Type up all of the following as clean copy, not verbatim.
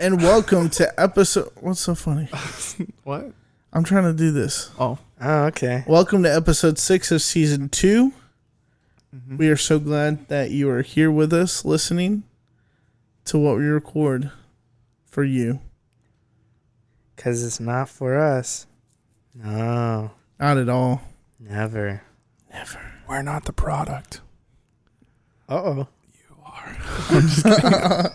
And welcome to episode... What's so funny? What? I'm trying to do this. Oh, okay. Welcome to episode 6 of season 2. Mm-hmm. We are so glad that you are here with us listening to what we record for you. Because it's not for us. No. Not at all. Never. We're not the product. Uh-oh. You are. I'm just kidding.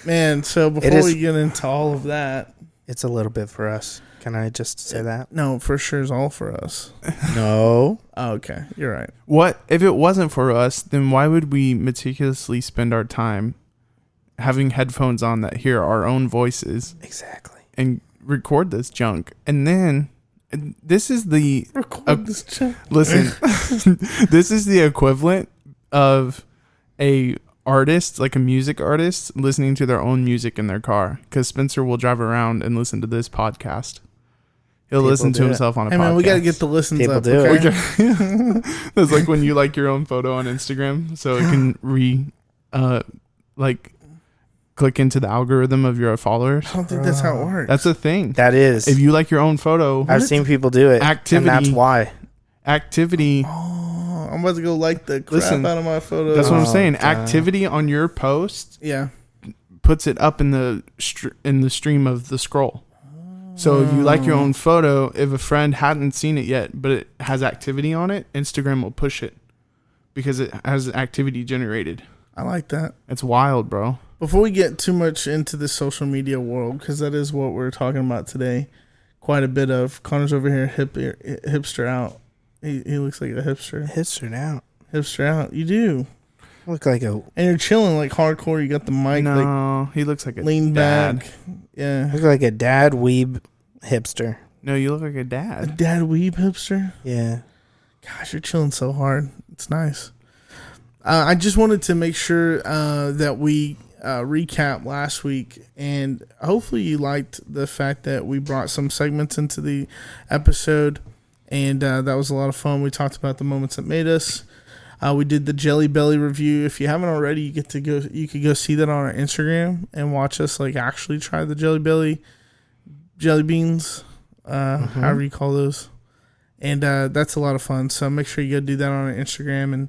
Man, so before we get into all of that... It's a little bit for us. Can I just say that? No, for sure is all for us. No. Oh, okay. You're right. What? If it wasn't for us, then why would we meticulously spend our time having headphones on that hear our own voices? Exactly. And record this junk. And then... This is the... Record this junk. Listen. This is the equivalent of a artist, like a music artist, listening to their own music in their car, because Spencer will drive around and listen to this podcast. He'll listen to himself on a podcast. Man, we got to get the listens People up. Do okay? it. That's like when you like your own photo on Instagram, so it can click into the algorithm of your followers. I don't think that's how it works. That's a thing. That is. If you like your own photo, I've seen people do it. Activity. And that's why. Activity. Oh, I'm about to go like the crap out of my photo. That's what I'm saying. Activity on your post, puts it up in the stream of the scroll. So if you like your own photo, if a friend hadn't seen it yet, but it has activity on it, Instagram will push it because it has activity generated. I like that. It's wild, bro. Before we get too much into the social media world, because that is what we're talking about today, quite a bit of. Connor's over here, hipster out. He looks like a hipster. Hipster out. You do. Look like a... And you're chilling like hardcore. You got the mic. No, he looks like a lean dad. back. Yeah. Look like a dad weeb hipster. No, you look like a dad. A dad weeb hipster? Yeah. Gosh, you're chilling so hard. It's nice. I just wanted to make sure that we recap last week, and hopefully you liked the fact that we brought some segments into the episode. And that was a lot of fun. We talked about the moments that made us. We did the Jelly Belly review. If you haven't already, you could go see that on our Instagram and watch us actually try the Jelly Belly jelly beans, however you call those. And that's a lot of fun. So make sure you go do that on our Instagram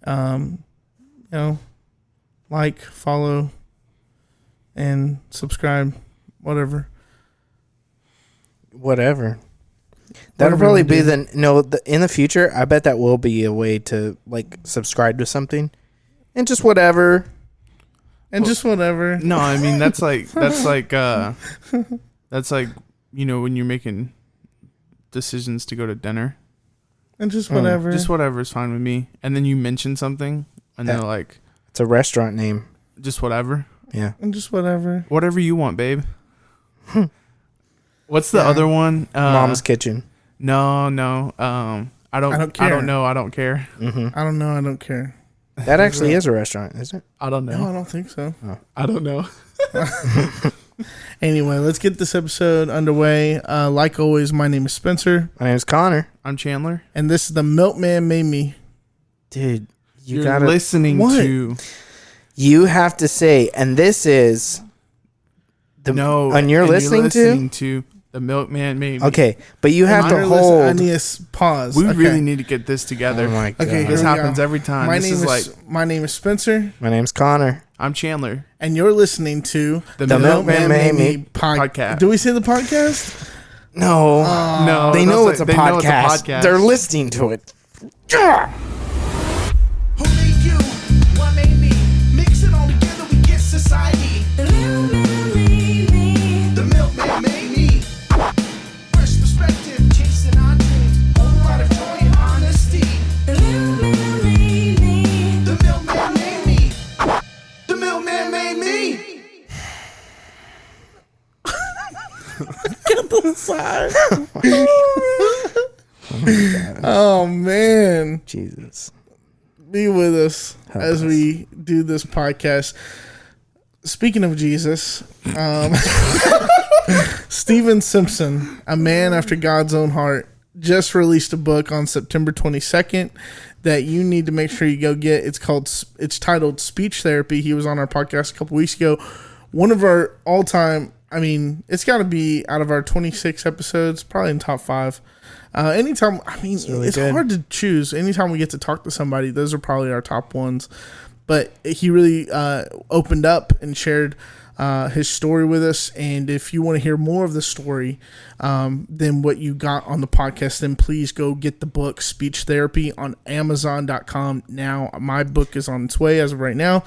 and like, follow, and subscribe, whatever. That'll probably be in the future. I bet that will be a way to subscribe to something, and just whatever. No, I mean that's like when you're making decisions to go to dinner, and just whatever. Just whatever is fine with me. And then you mention something, and they're like, it's a restaurant name. Just whatever. Yeah, and just whatever. Whatever you want, babe. What's the other one? Mom's Kitchen. No. I don't care. I don't know. I don't care. Mm-hmm. I don't know. I don't care. That actually is a restaurant, isn't it? I don't know. No, I don't think so. Oh. I don't know. Anyway, let's get this episode underway. Like always, my name is Spencer. My name is Connor. I'm Chandler. And this is the Milkman Made Me. Dude, you're gotta listening to. You have to say, and this is and you're listening to the Milkman Made Me. Okay, but you have to hold. I need to pause. We really need to get this together. Oh my God. Okay, this happens every time. My name is Spencer. My name's Connor. I'm Chandler. And you're listening to the Milkman Made Me podcast. Do we say the podcast? No. No. They know it's a podcast. They're listening to it. Who made you? What made me? Mix it all together, we get society. The Milkman made me. The Milkman made me. Fresh perspective, chasing our dreams. Whole lot of joy and honesty. The Milkman made me. The Milkman made me. The Milkman made me. Get the side. Oh man, Jesus. Be with us as we do this podcast. Speaking of Jesus, Steven Simpson, a man after God's own heart, just released a book on September 22nd that you need to make sure you go get. It's titled Speech Therapy. He was on our podcast a couple weeks ago. one of our all-time, I mean, it's got to be out of our 26 episodes, probably in top 5. Anytime, I mean, it's hard to choose. Anytime we get to talk to somebody, those are probably our top ones. But he really opened up and shared his story with us. And if you want to hear more of the story than what you got on the podcast, then please go get the book Speech Therapy on Amazon.com now. My book is on its way as of right now.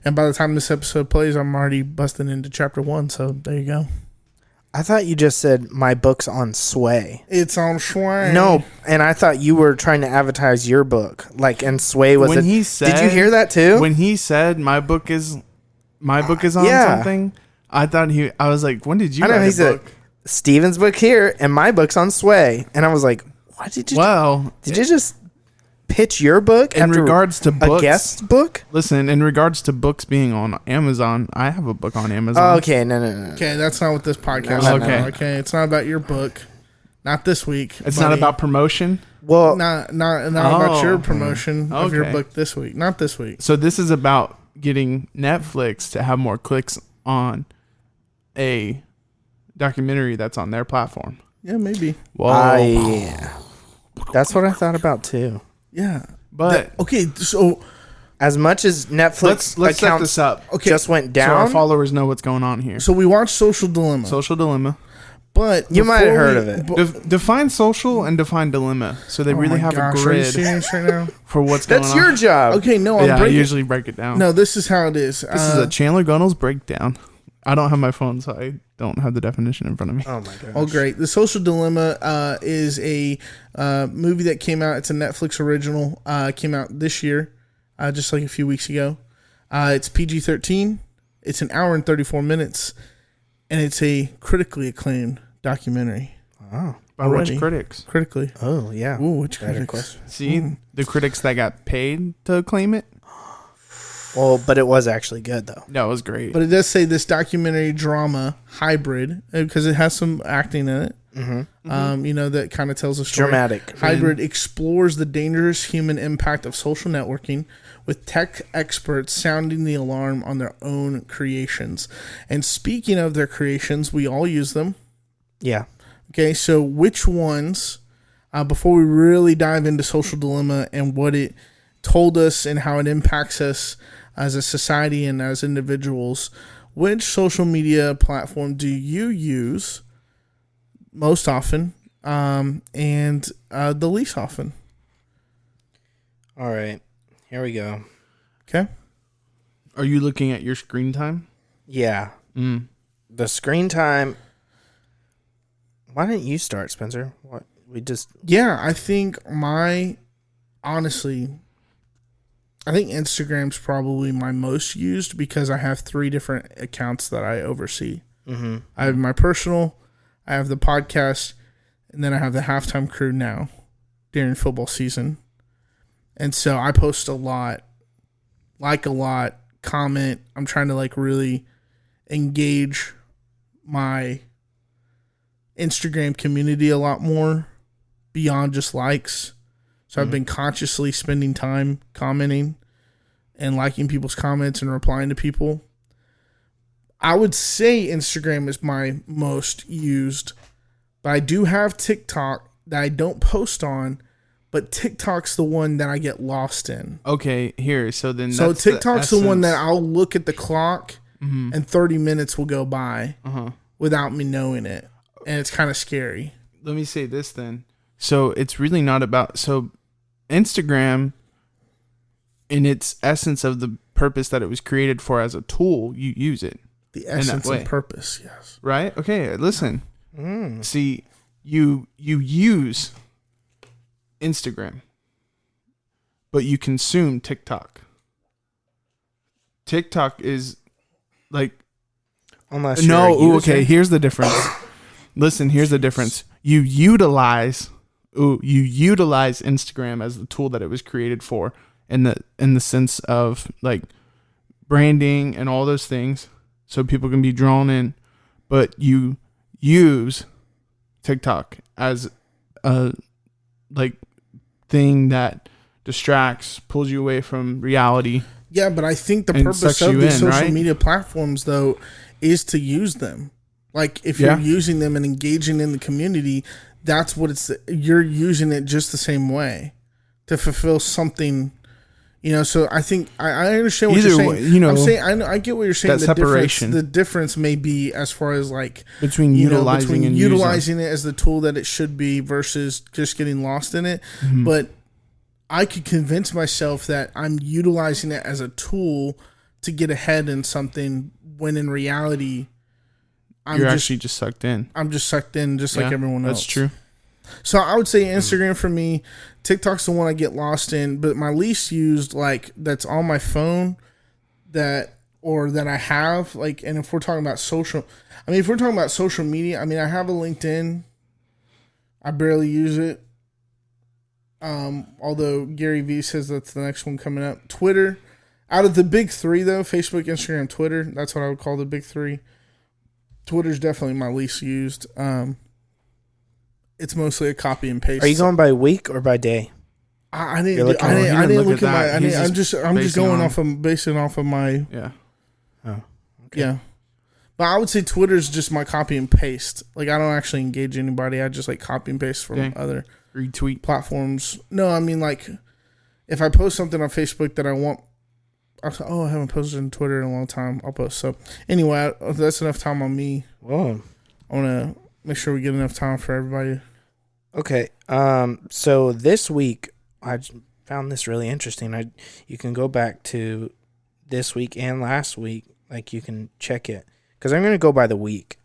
And by the time this episode plays, I'm already busting into chapter 1. So there you go. I thought you just said my book's on Sway. It's on Sway. No, and I thought you were trying to advertise your book. Like, and Sway was when it. He said, did you hear that too? When he said my book is on something, I thought I was like, when did you write a book? Steven's book here, and my book's on Sway. And I was like, what did you did you just pitch your book in regards to books, a guest book? Listen, in regards to books being on Amazon, I have a book on Amazon. Oh, okay, no. Okay, that's not what this podcast is about. Okay, it's not about your book. Not this week. It's not about promotion. Well, not about your promotion of your book this week. Not this week. So this is about getting Netflix to have more clicks on a documentary that's on their platform. Yeah, maybe. Whoa. That's what I thought about too. Yeah, but okay. So as much as Netflix let's set this up. Okay, just went down, so our followers know what's going on here. So we watched Social Dilemma. Social Dilemma. But you might have heard of it. Define social and define dilemma, so they really have a grid are you serious right now? for what's going on. That's your job. Okay, no, I usually break it down. No, this is how it is. This is a Chandler Gunnels breakdown. I don't have my phone, so I don't have the definition in front of me. Oh my gosh. Oh, great. The Social Dilemma is a movie that came out. It's a Netflix original. Came out this year, just like a few weeks ago. It's PG-13. It's an hour and 34 minutes, and it's a critically acclaimed documentary. Oh. By which critics? Critically. Oh, yeah. Ooh, which critics? See, the critics that got paid to acclaim it? Well, but it was actually good, though. No, it was great. But it does say this documentary drama hybrid, because it has some acting in it. Mm-hmm. That kind of tells a story. Dramatic. Hybrid explores the dangerous human impact of social networking, with tech experts sounding the alarm on their own creations. And speaking of their creations, we all use them. Yeah. Okay, so which ones, before we really dive into Social Dilemma and what it told us and how it impacts us as a society and as individuals, which social media platform do you use most often and the least often? All right, here we go. Okay. Are you looking at your screen time? Yeah. The screen time. Why didn't you start, Spencer? What Yeah, I think I think Instagram's probably my most used because I have 3 different accounts that I oversee. Mm-hmm. I have my personal, I have the podcast, and then I have the Halftime Crew now during football season. And so I post a lot, like a lot, comment. I'm trying to really engage my Instagram community a lot more beyond just likes. So I've been consciously spending time commenting and liking people's comments and replying to people. I would say Instagram is my most used, but I do have TikTok that I don't post on, but TikTok's the one that I get lost in. Okay, here. So TikTok's the one that I'll look at the clock and 30 minutes will go by without me knowing it. And it's kind of scary. Let me say this then. So it's really not about... So Instagram, in its essence of the purpose that it was created for as a tool, you use it. The essence and purpose, yes. Right? Okay, listen. See, you use Instagram, but you consume TikTok. TikTok is unless you're okay, here's the difference. Listen, here's the difference. You utilize Instagram as the tool that it was created for in the sense of branding and all those things, so people can be drawn in, but you use TikTok as a thing that distracts, pulls you away from reality. Yeah, but I think the purpose of these social media platforms, though, is to use them. Like, if you're using them and engaging in the community, that's what you're using it just the same way to fulfill something, you know. So I think I understand what you're saying. You know, I get what you're saying. That separation. The difference may be as far as like between utilizing it as the tool that it should be versus just getting lost in it. Mm-hmm. But I could convince myself that I'm utilizing it as a tool to get ahead in something when in reality, you're actually just sucked in. I'm just sucked in just like everyone else. That's true. So I would say Instagram for me. TikTok's the one I get lost in, but my least used, like, that's on my phone that I have, like, and if we're talking about social media, I mean, I have a LinkedIn. I barely use it. Although Gary Vee says that's the next one coming up. Twitter, out of the big three though, Facebook, Instagram, Twitter, that's what I would call the big three. Twitter's definitely my least used. It's mostly a copy and paste. Are you going by week or by day? I didn't look at my. I'm just going basing off of my. Yeah. Oh. Okay. Yeah. But I would say Twitter's just my copy and paste. Like, I don't actually engage anybody. I just like copy and paste from other retweet platforms. No, I mean, like, if I post something on Facebook that I want, I haven't posted on Twitter in a long time, I'll post. So anyway, that's enough time on me. Whoa. I want to make sure we get enough time for everybody. Okay. So this week I found this really interesting. You can go back to this week and last week. Like, you can check it. Because I'm going to go by the week.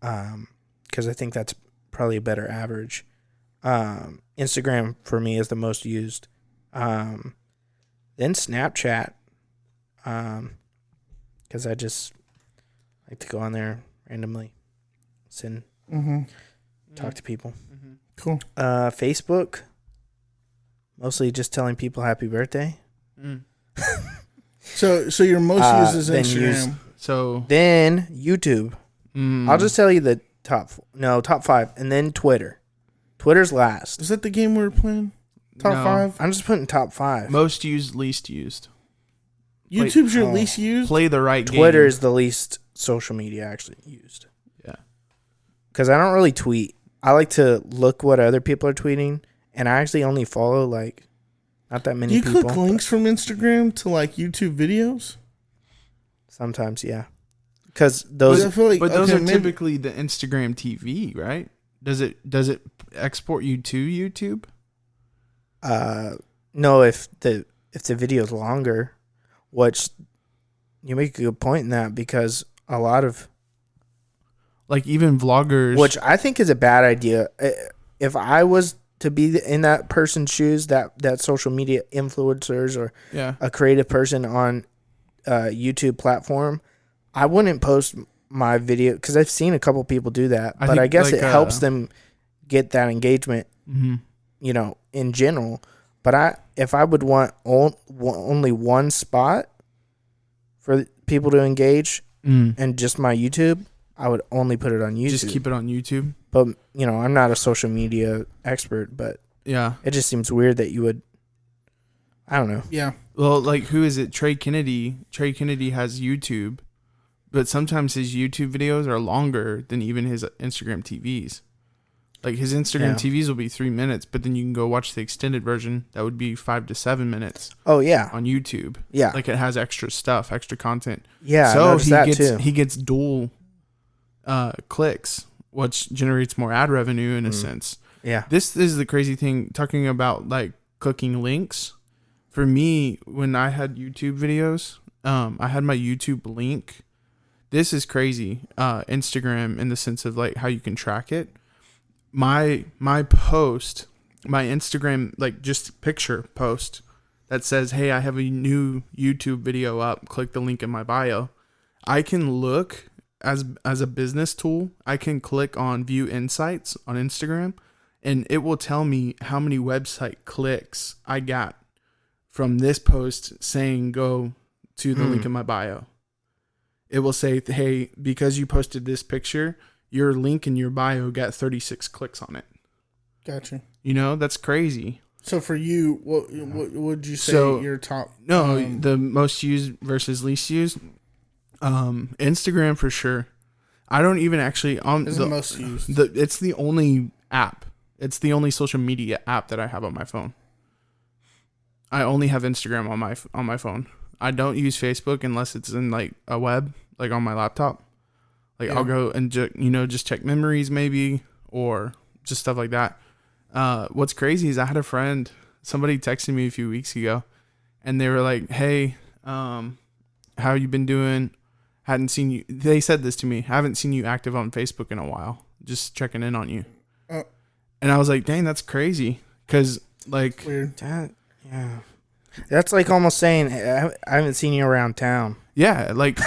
Because I think that's probably a better average. Instagram for me is the most used. Then Snapchat. Because I just like to go on there randomly. Send. Talk to people. Mm-hmm. Cool. Facebook. Mostly just telling people happy birthday. Mm. So your most used is Instagram. Then YouTube. I'll just tell you the top 5, and then Twitter. Twitter's last. Is that the game we were playing? Top 5? I'm just putting top 5. Most used, least used. YouTube's your least used? Play the right game. Twitter is the least social media actually used. Yeah. Because I don't really tweet. I like to look what other people are tweeting, and I actually only follow, like, not that many people. Do you click links from Instagram to, like, YouTube videos? Sometimes, yeah. Because those... those are typically the Instagram TV, right? Does it export you to YouTube? No, if the video is longer, which you make a good point in that, because a lot of, like, even vloggers, which I think is a bad idea. If I was to be in that person's shoes, that social media influencers or a creative person on YouTube platform, I wouldn't post my video, because I've seen a couple people do that, but I guess it helps them get that engagement, you know, in general. But if I would want only one spot for people to engage and just my YouTube, I would only put it on YouTube. Just keep it on YouTube. But, you know, I'm not a social media expert, but it just seems weird that you would. I don't know. Yeah. Well, like, who is it? Trey Kennedy. Trey Kennedy has YouTube, but sometimes his YouTube videos are longer than even his Instagram TVs. Like, his Instagram TVs will be 3 minutes, but then you can go watch the extended version. That would be 5 to 7 minutes. Oh, yeah. On YouTube. Yeah. Like, it has extra stuff, extra content. Yeah, so too. He gets dual clicks, which generates more ad revenue in a sense. Yeah. This is the crazy thing, talking about, like, clicking links. For me, when I had YouTube videos, I had my YouTube link. This is crazy. Instagram, in the sense of, like, how you can track it. My post, my Instagram, like, just picture post that says, hey, I have a new YouTube video up, click the link in my bio. I can look as a business tool. I can click on view insights on Instagram, and it will tell me how many website clicks I got from this post saying go to the link in my bio. It will say, hey, because you posted this picture, your link in your bio got 36 clicks on it. Gotcha. You know, that's crazy. So for you, what would you say your top? No, the most used versus least used. Instagram for sure. I don't even actually is the most used. It's the only app. It's the only social media app that I have on my phone. I only have Instagram on my phone. I don't use Facebook unless it's in like a web, like on my laptop. Like I'll go and just check memories maybe, or just stuff like that. What's crazy is I had a friend, somebody texted me a few weeks ago, and they were like, "Hey, how you been doing? Hadn't seen you." They said this to me. "Haven't seen you active on Facebook in a while. Just checking in on you." And I was like, "Dang, that's crazy." Because like, weird. Yeah, that's like almost saying I haven't seen you around town. Yeah, like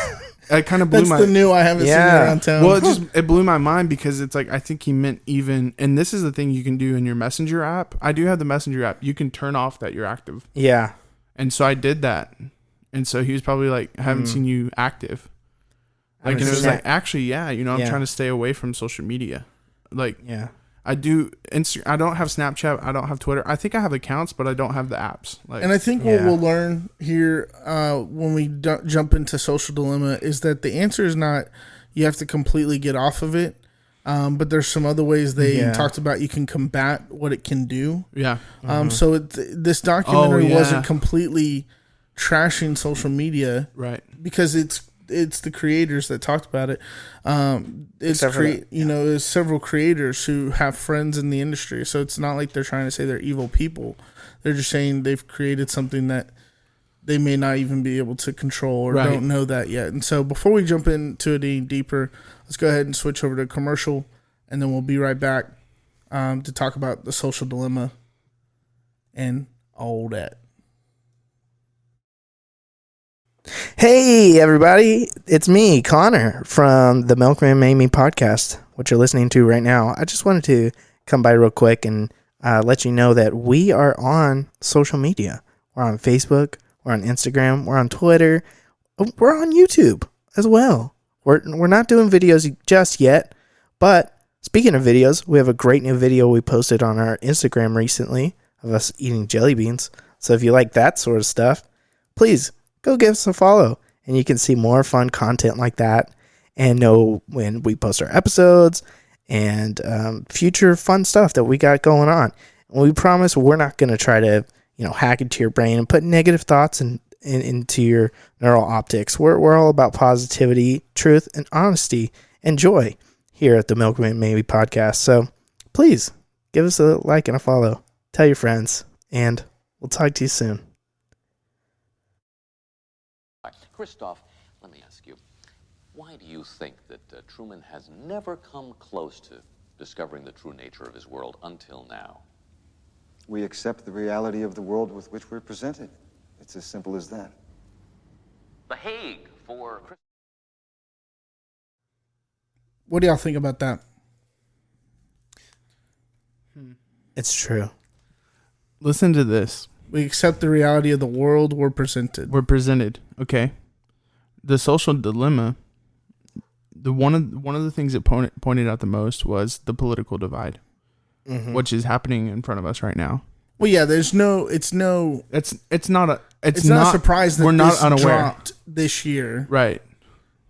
it kind of blew That's the new I haven't seen you around town. Well, it blew my mind because it's like I think he meant even, and this is the thing you can do in your Messenger app. I do have the Messenger app. You can turn off that you're active. Yeah, and so I did that, and so he was probably like, "I haven't seen you active." Like, and it was like, actually, yeah, I'm trying to stay away from social media. Like, yeah. I do I don't have Snapchat. I don't have Twitter. I think I have accounts, but I don't have the apps. Like, and I think what we'll learn here when we jump into Social Dilemma is that the answer is not you have to completely get off of it, but there's some other ways they talked about you can combat what it can do. Yeah. So this documentary wasn't completely trashing social media, right? Because it's the creators that talked about it. There's several creators who have friends in the industry, so it's not like they're trying to say they're evil people. They're just saying they've created something that they may not even be able to control or don't know that yet. And so before we jump into it any deeper, let's go ahead and switch over to commercial, and then we'll be right back to talk about the social dilemma and all that. Hey everybody, it's me, Connor, from the Milkman Made Me podcast, what you're listening to right now. I just wanted to come by real quick and let you know that we are on social media. We're on Facebook, we're on Instagram, we're on Twitter, we're on YouTube as well. We're not doing videos just yet, but speaking of videos, we have a great new video we posted on our Instagram recently of us eating jelly beans. So if you like that sort of stuff, please go give us a follow, and you can see more fun content like that and know when we post our episodes and future fun stuff that we got going on. And we promise we're not going to try to, hack into your brain and put negative thoughts into your neural optics. We're all about positivity, truth, and honesty and joy here at the Milkman Maybe podcast. So please give us a like and a follow. Tell your friends, and we'll talk to you soon. Christoph, let me ask you, why do you think that Truman has never come close to discovering the true nature of his world until now? We accept the reality of the world with which we're presented. It's as simple as that. The Hague for... What do y'all think about that? It's true. Listen to this. We accept the reality of the world we're presented. Okay. The social dilemma, one of the things that pointed out the most was the political divide, which is happening in front of us right now. Well, yeah, it's not a surprise that we're not this unaware. Dropped this year. Right.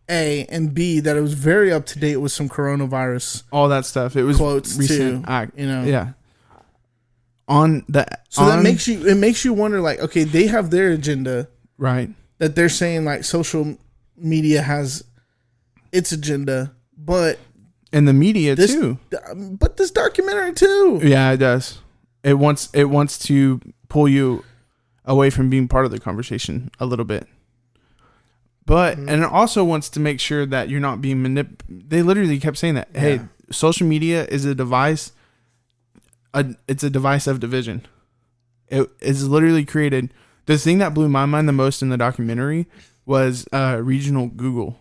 A, and B, that it was very up to date with some coronavirus. All that stuff. It was quotes recent too, Yeah. That makes you wonder, like, okay, they have their agenda. Right. That they're saying like social media has its agenda, but and the media too. But this documentary too. Yeah, it does. It wants to pull you away from being part of the conversation a little bit. But and it also wants to make sure that you're not being They literally kept saying that. Hey, social media is a device. It's a device of division. It is literally created. The thing that blew my mind the most in the documentary was regional Google.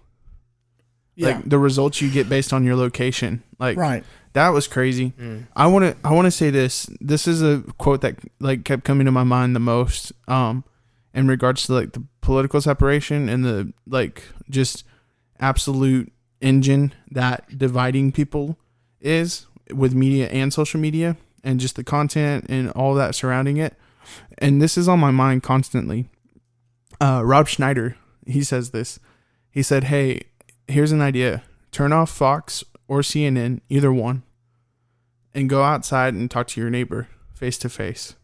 Yeah. Like the results you get based on your location. Like right. That was crazy. I want to say this. This is a quote that like kept coming to my mind the most in regards to like the political separation and the like just absolute engine that dividing people is with media and social media. and just the content and all that surrounding it. And this is on my mind constantly. Rob Schneider, he says this. He said, hey, here's an idea. Turn off Fox or CNN, either one, and go outside and talk to your neighbor face to face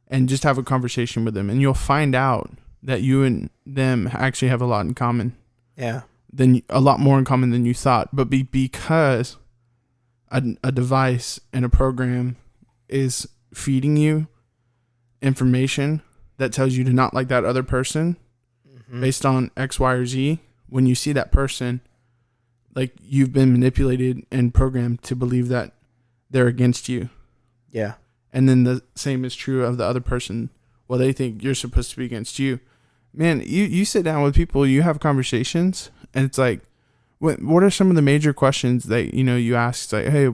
and just have a conversation with them. And you'll find out that you and them actually have a lot in common. Yeah. A lot more in common than you thought. But because a device and a program is feeding you information that tells you to not like that other person based on X, Y, or Z, when you see that person, like, you've been manipulated and programmed to believe that they're against you. Yeah. And then the same is true of the other person. Well, they think you're supposed to be against you. Man, you sit down with people, you have conversations, and it's like, what are some of the major questions that, you ask? It's like, hey,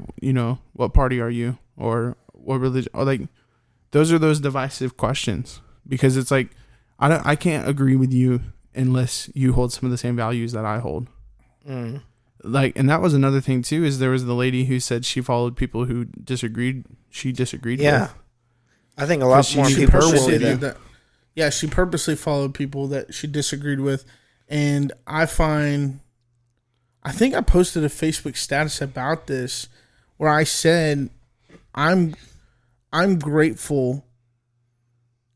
what party are you? Or what religion? Or like, those are those divisive questions, because it's like, I can't agree with you unless you hold some of the same values that I hold. Like, and that was another thing too, is there was the lady who said she followed people who she disagreed with. I think a lot more people will do that. Yeah, she purposely followed people that she disagreed with. And I think I posted a Facebook status about this where I said, I'm grateful.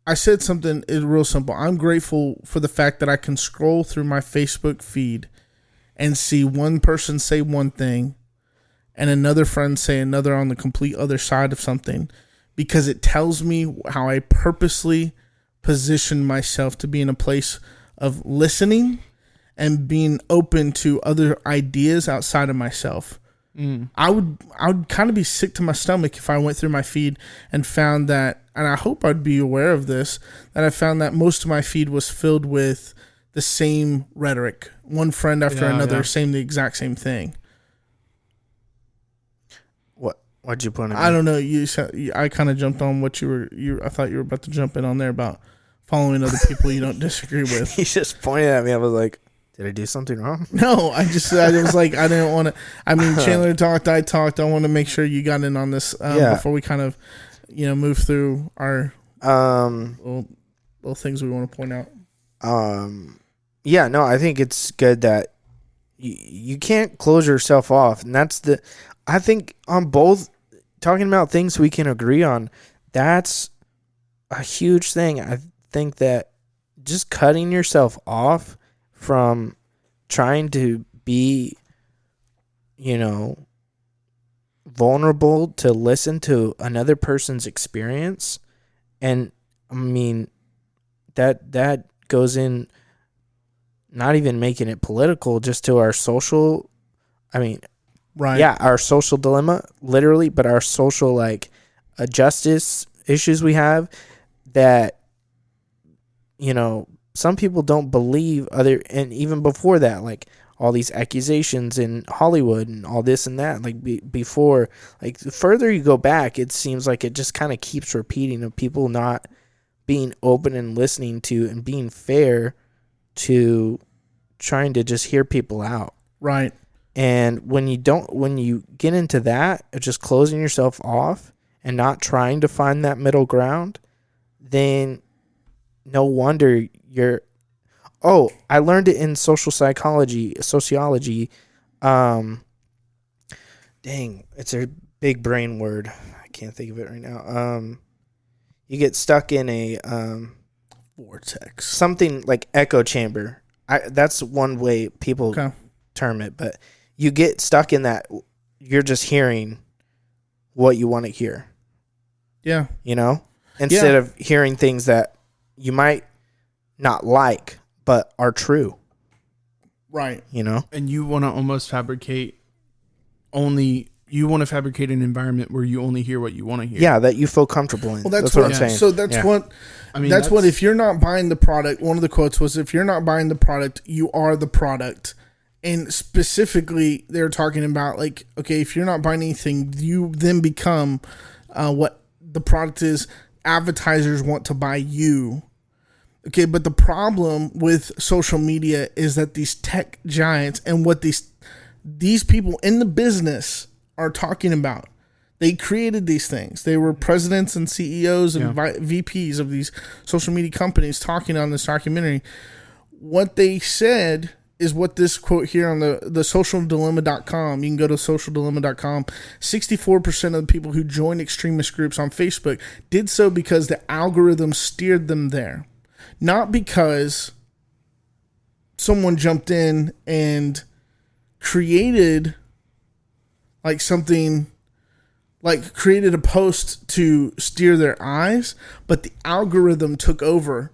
I said something real simple. I'm grateful for the fact that I can scroll through my Facebook feed and see one person say one thing and another friend say another on the complete other side of something, because it tells me how I purposely position myself to be in a place of listening and being open to other ideas outside of myself. I would kind of be sick to my stomach if I went through my feed and found that, and I hope I'd be aware of this, that I found that most of my feed was filled with the same rhetoric. One friend after another saying the exact same thing. What'd you put in? I don't know. I kind of jumped on what I thought you were about to jump in on there about following other people you don't disagree with. He just pointed at me. I was like, did I do something wrong? No, I was like, I didn't want to. I mean, Chandler talked, I talked. I want to make sure you got in on this before we kind of, move through our little things we want to point out. Yeah, no, I think it's good that you can't close yourself off. And I think on both, talking about things we can agree on, that's a huge thing. I think that just cutting yourself off from trying to be, vulnerable to listen to another person's experience. And I mean, that goes in, not even making it political, just to our social, right. Yeah, our social dilemma, literally, but our social, justice issues we have that, some people don't believe and even before that, all these accusations in Hollywood and all this and that, before, the further you go back, it seems like it just kind of keeps repeating of people not being open and listening to and being fair to trying to just hear people out. Right. And when you get into that, of just closing yourself off and not trying to find that middle ground, then no wonder I learned it in sociology. Dang, it's a big brain word. I can't think of it right now. You get stuck in a vortex, something like echo chamber. That's one way people term it, but you get stuck in that. You're just hearing what you want to hear. Yeah. Instead of hearing things that you might not like, but are true. Right. And you want to almost fabricate an environment where you only hear what you want to hear. Yeah, that you feel comfortable in. Well, that's what I'm saying. So that's what if you're not buying the product, one of the quotes was, if you're not buying the product, you are the product. And specifically, they're talking about, if you're not buying anything, you then become what the product is. Advertisers want to buy you. Okay, but the problem with social media is that these tech giants and what these people in the business are talking about, They created these things. They were presidents and CEOs and VPs of these social media companies talking on this documentary. What they said is what this quote here on the socialdilemma.com. You can go to socialdilemma.com. 64% of the people who joined extremist groups on Facebook did so because the algorithm steered them there. Not because someone jumped in and created like something, like created a post to steer their eyes, but the algorithm took over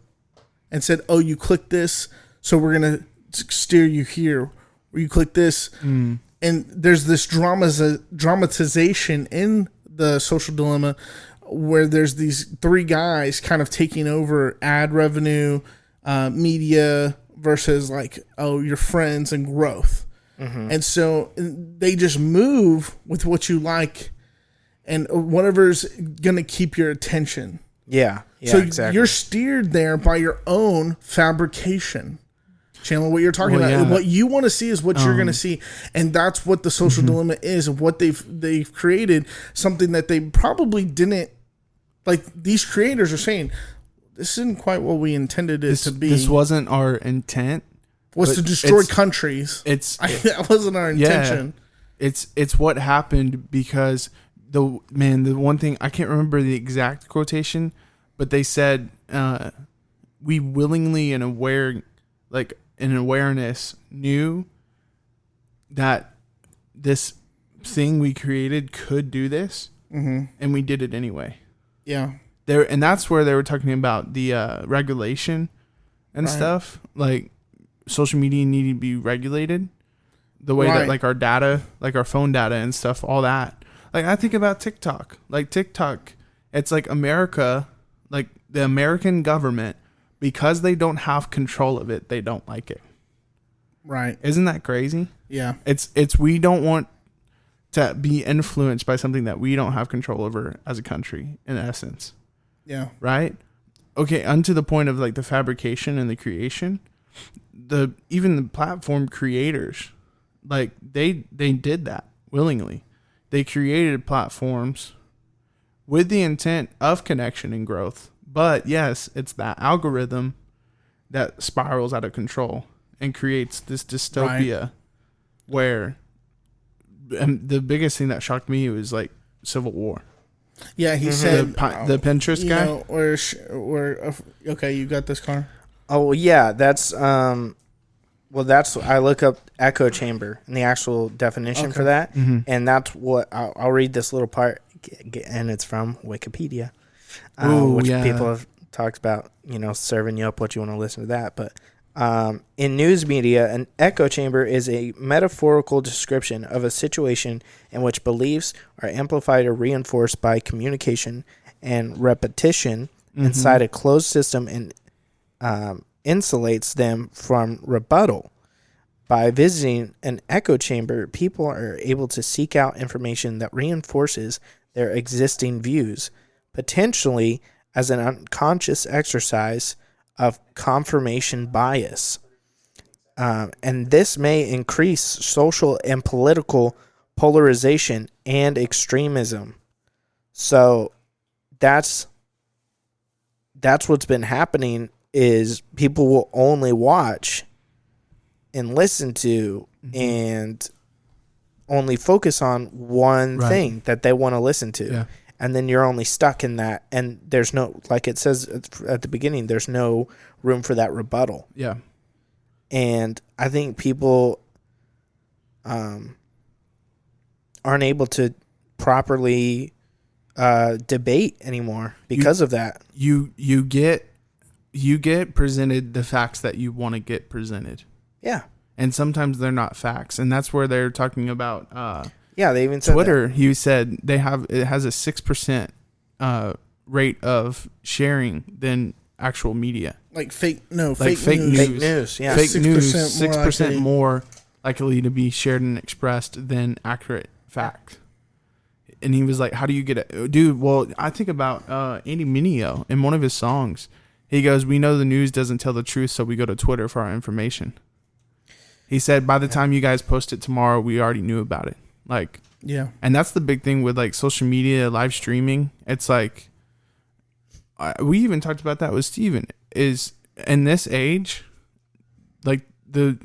and said, oh, you click this, so we're going to steer you here. Or you click this. And there's this dramatization in the Social Dilemma where there's these three guys kind of taking over ad revenue, media versus like, oh, your friends and growth. And so they just move with what you like and whatever's going to keep your attention. Yeah, so exactly. You're steered there by your own fabrication. Chandler, what you're talking about, what you want to see is what you're going to see, and that's what the Social Dilemma is. What they've created, something that they probably didn't like. These creators are saying, "This isn't quite what we intended it to be. This wasn't our intent. Was to destroy countries. That wasn't our intention. It's what happened because the one thing I can't remember the exact quotation, but they said we willingly and awareness knew that this thing we created could do this, and we did it anyway. Yeah, and that's where they were talking about the regulation and stuff. Like social media needed to be regulated, the way that like our data, like our phone data and stuff, all that. Like I think about TikTok. Like TikTok, it's like America, like the American government. Because they don't have control of it, they don't like it. Right. Isn't that crazy? Yeah. It's we don't want to be influenced by something that we don't have control over as a country, in essence. Yeah. Right? Okay, unto the point of like the fabrication and the creation, even the platform creators, like they did that willingly. They created platforms with the intent of connection and growth. But yes, it's that algorithm that spirals out of control and creates this dystopia where the biggest thing that shocked me was like civil war. Yeah, he said the Pinterest guy. Okay, you got this, car. Oh yeah, that's I look up echo chamber and the actual definition for that, and that's what I'll read this little part, and it's from Wikipedia. Which people have talked about, serving you up what you want to listen to that. But in news media, an echo chamber is a metaphorical description of a situation in which beliefs are amplified or reinforced by communication and repetition inside a closed system and insulates them from rebuttal. By visiting an echo chamber, people are able to seek out information that reinforces their existing views, potentially as an unconscious exercise of confirmation bias. And this may increase social and political polarization and extremism. So that's what's been happening, is people will only watch and listen to and only focus on one thing that they want to listen to. Yeah. And then you're only stuck in that. And there's no, like it says at the beginning, there's no room for that rebuttal. Yeah. And I think people aren't able to properly debate anymore because of that. You get presented the facts that you want to get presented. Yeah. And sometimes they're not facts. And that's where they're talking about they even said Twitter. That. He said it has a 6% rate of sharing than actual media. Like fake news. Fake news, yeah. Fake news, 6% more likely to be shared and expressed than accurate fact. And he was like, how do you get it? Dude, well, I think about Andy Mineo in one of his songs. He goes, we know the news doesn't tell the truth, so we go to Twitter for our information. He said, by the time you guys post it tomorrow, we already knew about it. Like, Yeah. And that's the big thing with like social media, live streaming. It's like, we even talked about that with Steven, is in this age, like the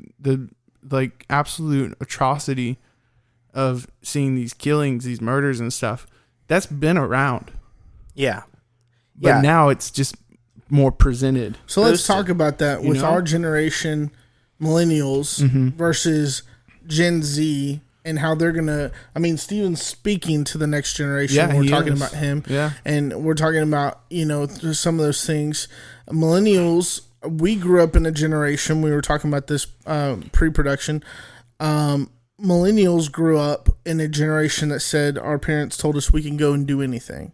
like absolute atrocity of seeing these killings, these murders and stuff, that's been around. Yeah. But now it's just more presented. So let's talk about that with our generation, millennials versus Gen Z, and how they're gonna. I mean, Steven's speaking to the next generation. Yeah, we're talking about him. Yeah, and we're talking about some of those things. Millennials. We grew up in a generation. We were talking about this pre-production. Millennials grew up in a generation that said our parents told us we can go and do anything,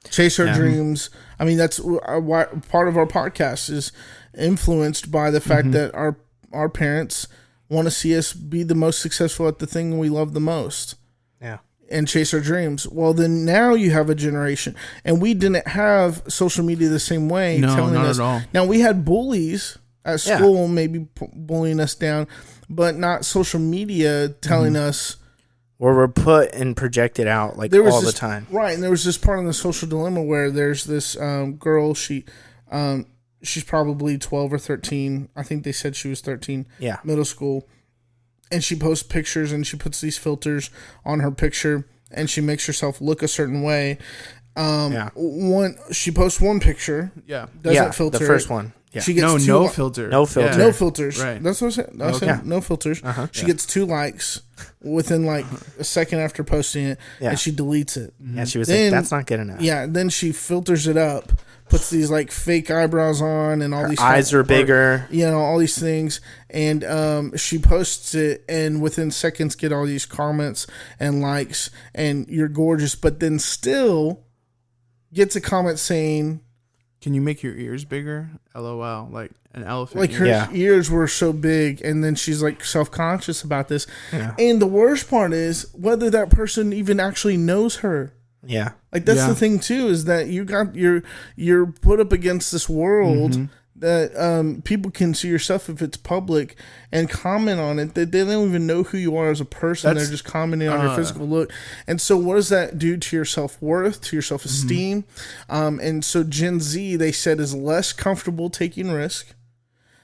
chase our dreams. I mean, that's why part of our podcast is influenced by the fact that our parents want to see us be the most successful at the thing we love the most. Yeah. And chase our dreams. Well, then now you have a generation, and we didn't have social media the same way. No, telling not us. At all. Now we had bullies at school, maybe bullying us down, but not social media telling us. Or we're put and projected out like all the time. Right, and there was this part of the social dilemma where there's this girl. She's probably 12 or 13. I think they said she was 13. Yeah. Middle school. And she posts pictures and she puts these filters on her picture and she makes herself look a certain way. She posts one picture. Yeah. Doesn't filter the first it. one. Yeah. She gets no filter. No filter. No filters. Right. That's what I said. No filters. She gets 2 likes within like a second after posting it, and she deletes it. Yeah, she was like, that's not good enough. Yeah, then she filters it up, puts these like fake eyebrows on, and all these eyes are bigger. All these things, and she posts it, and within seconds get all these comments and likes, and you're gorgeous, but then still gets a comment saying, "Can you make your ears bigger?" LOL, like an elephant. Like her ears were so big, and then she's like self-conscious about this. Yeah. And the worst part is whether that person even actually knows her. Yeah. Like that's the thing too, is that you're put up against this world that people can see your stuff if it's public and comment on it. They don't even know who you are as a person. They're just commenting on your physical look. And so what does that do to your self-worth, to your self-esteem? And so Gen Z, they said, is less comfortable taking risk.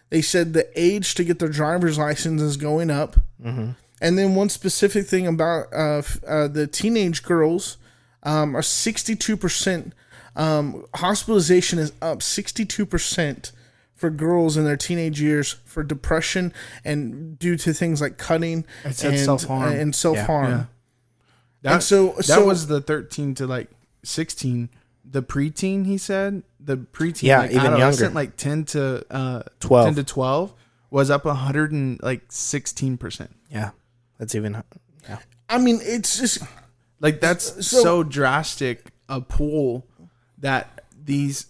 They said the age to get their driver's license is going up. And then one specific thing about the teenage girls are 62%. Hospitalization is up 62% for girls in their teenage years for depression and due to things like cutting and self-harm. Yeah. That was the 13 to like 16. The preteen, he said, the preteen, like even younger, like 10 to 12. 10 to 12 was up 116%. Yeah, that's even. Yeah, I mean, it's just like that's so drastic a pull that these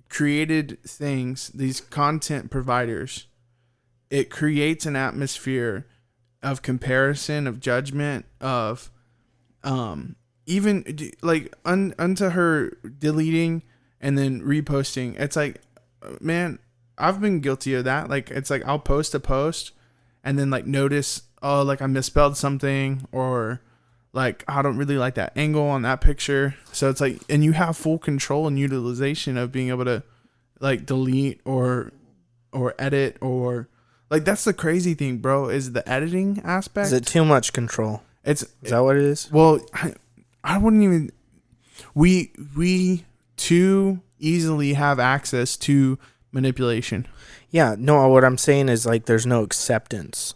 created things, these content providers, it creates an atmosphere of comparison, of judgment, of even like unto her deleting and then reposting. It's like, man, I've been guilty of that. Like, it's like I'll post a post and then like notice, oh, like I misspelled something, or like I don't really like that angle on that picture. So it's like, and you have full control and utilization of being able to like delete or edit, or like that's the crazy thing, bro, is the editing aspect. Is it too much control? Is that what it is? Well, I wouldn't even. We too easily have access to manipulation. Yeah, no. What I'm saying is like there's no acceptance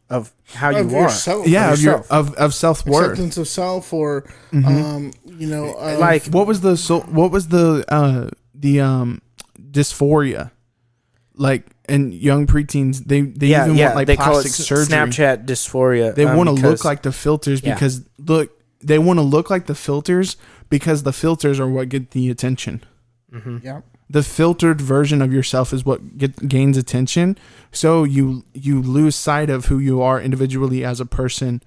of how you are. Of self-worth, acceptance of self, or like what was the dysphoria, like in young preteens, they even want like they plastic surgery. Snapchat dysphoria. They want to look like the filters because they want to look like the filters because the filters are what get the attention. Yeah. The filtered version of yourself is what gains attention. So you lose sight of who you are individually as a person,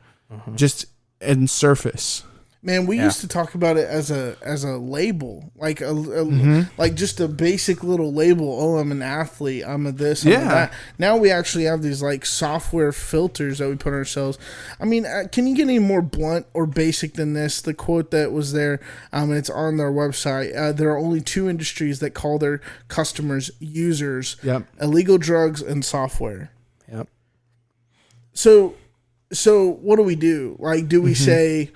just in surface. Man, we used to talk about it as a label, like like just a basic little label. Oh, I'm an athlete. I'm a this. I'm a that. Now we actually have these like software filters that we put on ourselves. I mean, can you get any more blunt or basic than this? The quote that was there, and it's on their website. There are only two industries that call their customers users: illegal drugs and software. Yep. So what do we do? Like, do we say?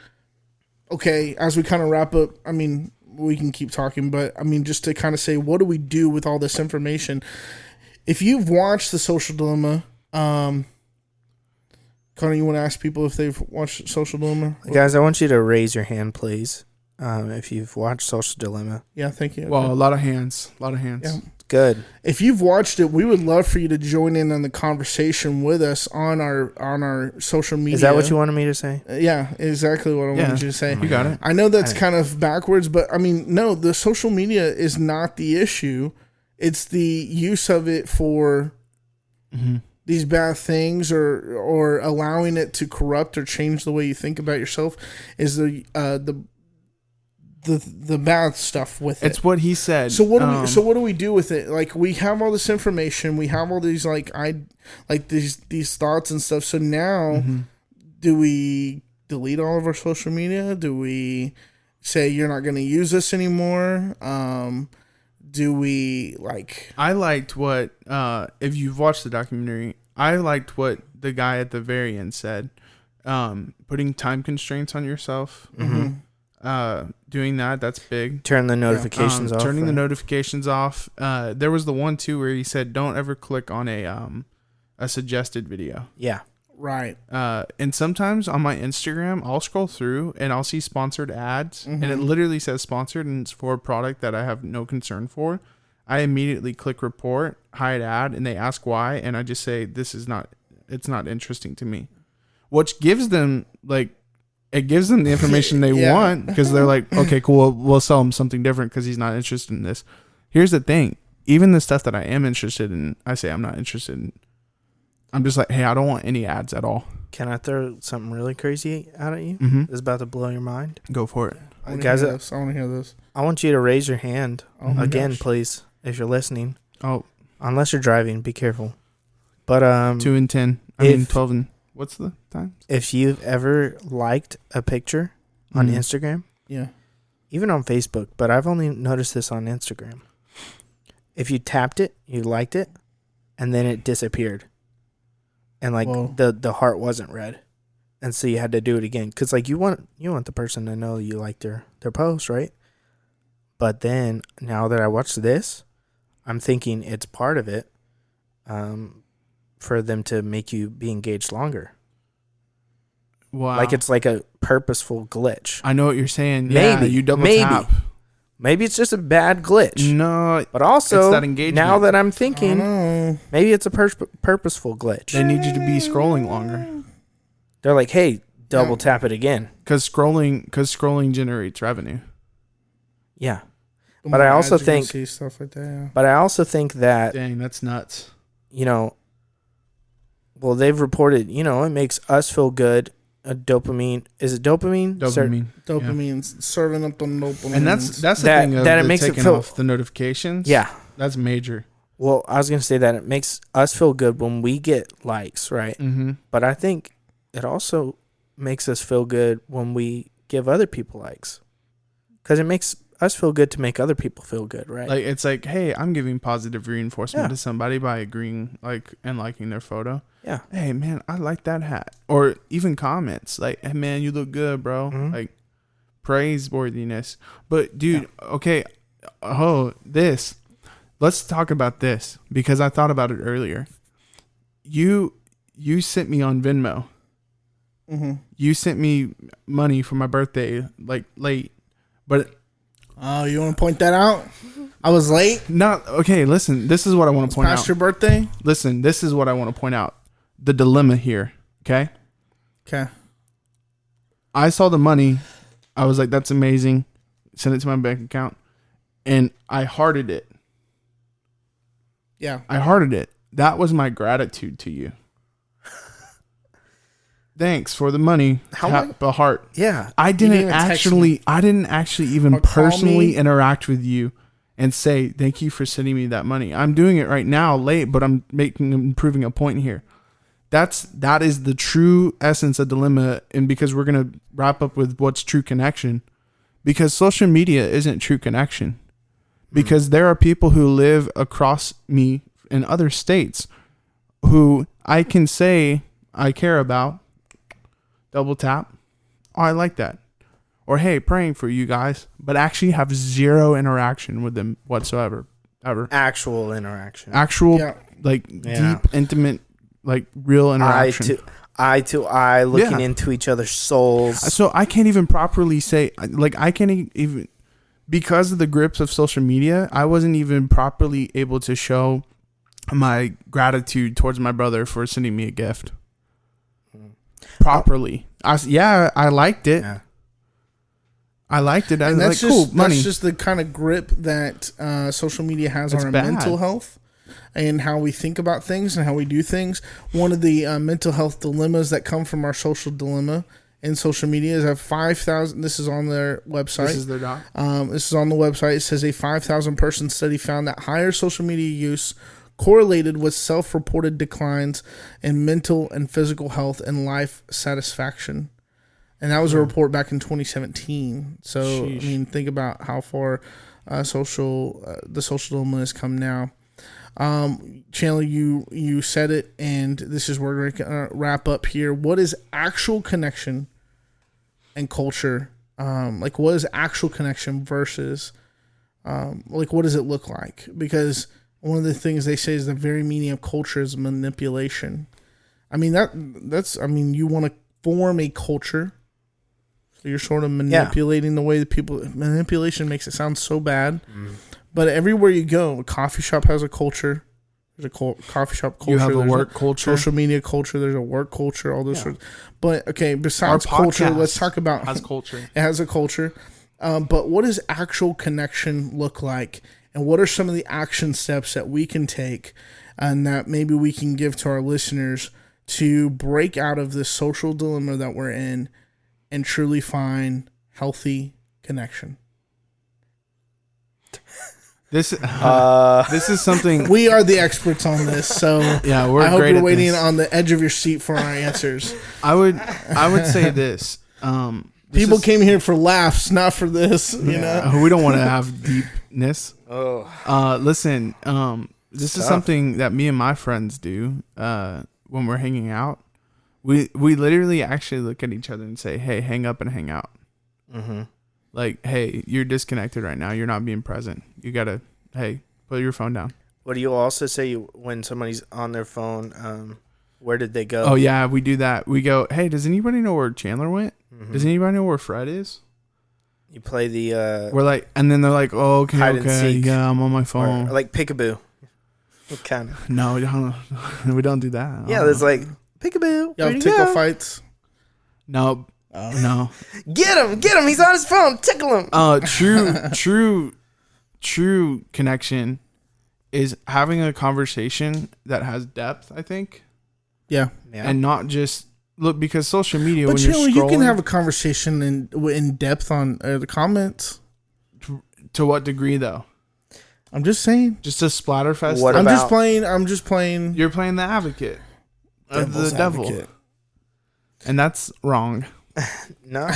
Okay, as we kind of wrap up, I mean, we can keep talking, but I mean, just to kind of say, what do we do with all this information? If you've watched The Social Dilemma, Connor, you want to ask people if they've watched Social Dilemma? Guys, I want you to raise your hand, please, if you've watched Social Dilemma. Yeah, thank you. Well, a lot of hands. Yeah. Good. If you've watched it, we would love for you to join in on the conversation with us on our social media. Is that what you wanted me to say? Yeah, exactly what I wanted you to say. You got it. I know that's kind of backwards, but I mean, no, the social media is not the issue. It's the use of it for these bad things or allowing it to corrupt or change the way you think about yourself is the bad stuff with it. It's what he said. So what do we do with it? Like, we have all this information, we have all these these thoughts and stuff. So now, do we delete all of our social media? Do we say you're not going to use this anymore? Do we like? I liked what if you've watched the documentary, I liked what the guy at the very end said. Putting time constraints on yourself. Doing that's big. Turn the notifications off. Turning the notifications off. There was the one too where he said don't ever click on a suggested video. Yeah. Right. And sometimes on my Instagram I'll scroll through and I'll see sponsored ads and it literally says sponsored and it's for a product that I have no concern for. I immediately click report, hide ad, and they ask why, and I just say it's not interesting to me. Which gives them it gives them the information they want because they're like, okay, cool, we'll sell him something different because he's not interested in this. Here's the thing. Even the stuff that I am interested in, I say I'm not interested in. I'm just like, hey, I don't want any ads at all. Can I throw something really crazy out at you? It's about to blow your mind. Go for it. Guys, I want to hear this. I want you to raise your hand again, please, if you're listening. Oh. Unless you're driving, be careful. But 2 and 10. 12 and... What's the time? If you've ever liked a picture on Instagram, even on Facebook, but I've only noticed this on Instagram. If you tapped it, you liked it, and then it disappeared, and the heart wasn't red, and so you had to do it again because you want the person to know you like their post, right? But then now that I watched this, I'm thinking it's part of it. For them to make you be engaged longer. Wow. Like it's like a purposeful glitch. I know what you're saying. Maybe. You double tap. Maybe it's just a bad glitch. No. But also, it's that engagement. Now that I'm thinking, maybe it's a purposeful glitch. They need you to be scrolling longer. They're like, hey, double tap it again. Because scrolling generates revenue. Yeah. But I also think... see stuff like that, But I also think that... Dang, that's nuts. Well, they've reported, it makes us feel good. Dopamine. Is it dopamine? Dopamine's serving up the dopamine. And that's the thing of it makes taking it feel off the notifications. Yeah. That's major. Well, I was going to say that it makes us feel good when we get likes, right? Mm-hmm. But I think it also makes us feel good when we give other people likes. Because it makes us feel good to make other people feel good, right? Like it's like, hey, I'm giving positive reinforcement to somebody by agreeing and liking their photo. Yeah. Hey man, I like that hat. Or even comments like, hey man, you look good, bro. Like praiseworthiness. But dude, okay, let's talk about this because I thought about it earlier. You sent me on Venmo. You sent me money for my birthday late, but. Oh, you want to point that out? I was late. Okay. Listen, this is what I want to point out. Past your birthday. Listen, this is what I want to point out. The dilemma here. Okay. I saw the money. I was like, "That's amazing." Sent it to my bank account, and I hearted it. Yeah, I hearted it. That was my gratitude to you. thanks for the money. Tap a heart. Yeah. I didn't actually even personally interact with you and say thank you for sending me that money. I'm doing it right now late, but I'm improving a point here. That is the true essence of dilemma, and because we're gonna wrap up with what's true connection, because social media isn't true connection, because there are people who live across me in other states who I can say I care about, double tap, oh, I like that, or hey, praying for you guys, but actually have zero interaction with them whatsoever, ever. Actual interaction. Deep, intimate, like real interaction. Eye to eye, looking into each other's souls. So I can't even properly say, like, I can't even, because of the grips of social media, I wasn't even properly able to show my gratitude towards my brother for sending me a gift properly. I liked it. Yeah. I liked it. I was like, cool, money. That's just the kind of grip that social media has on our mental health and how we think about things and how we do things. One of the mental health dilemmas that come from our social dilemma in social media is 5,000. This is on their website. This is their doc. This is on the website. It says a 5,000 person study found that higher social media use correlated with self-reported declines in mental and physical health and life satisfaction. And that was a report back in 2017. So, sheesh. I mean, think about how far the social dilemma has come now. Chandler, you said it, and this is where we're going to wrap up here. What is actual connection and culture? Like, what is actual connection versus, like, what does it look like? Because one of the things they say is the very meaning of culture is manipulation. I mean, you want to form a culture. So you're sort of manipulating the way that people. Manipulation makes it sound so bad, but everywhere you go, a coffee shop has a culture. There's a coffee shop culture. You have a work culture, social media culture. There's a work culture. All those sorts. But okay, besides culture, let's talk about has culture. It has a culture, but what does actual connection look like, and what are some of the action steps that we can take, and that maybe we can give to our listeners to break out of this social dilemma that we're in and truly find healthy connection? This is something we are the experts on this, so yeah, I hope you're waiting on the edge of your seat for our answers. I would say this. People came here for laughs, not for this. You know, we don't want to have deepness. Listen. This is tough. something that me and my friends do when we're hanging out. We literally actually look at each other and say, "Hey, hang up and hang out." Mm-hmm. Like, hey, you're disconnected right now. You're not being present. You gotta, hey, put your phone down. What do you also say when somebody's on their phone? Where did they go? Oh yeah, we do that. We go, hey, does anybody know where Chandler went? Mm-hmm. Does anybody know where Fred is? You play the. We're like, and then they're like, oh, okay, hide and seek. Yeah, I'm on my phone. Or like peekaboo. Kind of. No, we don't do that. Yeah, there's like peekaboo. Y'all tickle fights? No. No. Get him! He's on his phone. Tickle him. True connection is having a conversation that has depth, I think. Yeah. And not just look, because social media. But when you're scrolling, you can have a conversation in depth on the comments. To what degree, though? I'm just saying. Just a splatterfest. I'm just playing. You're playing the advocate of the devil, and that's wrong. No.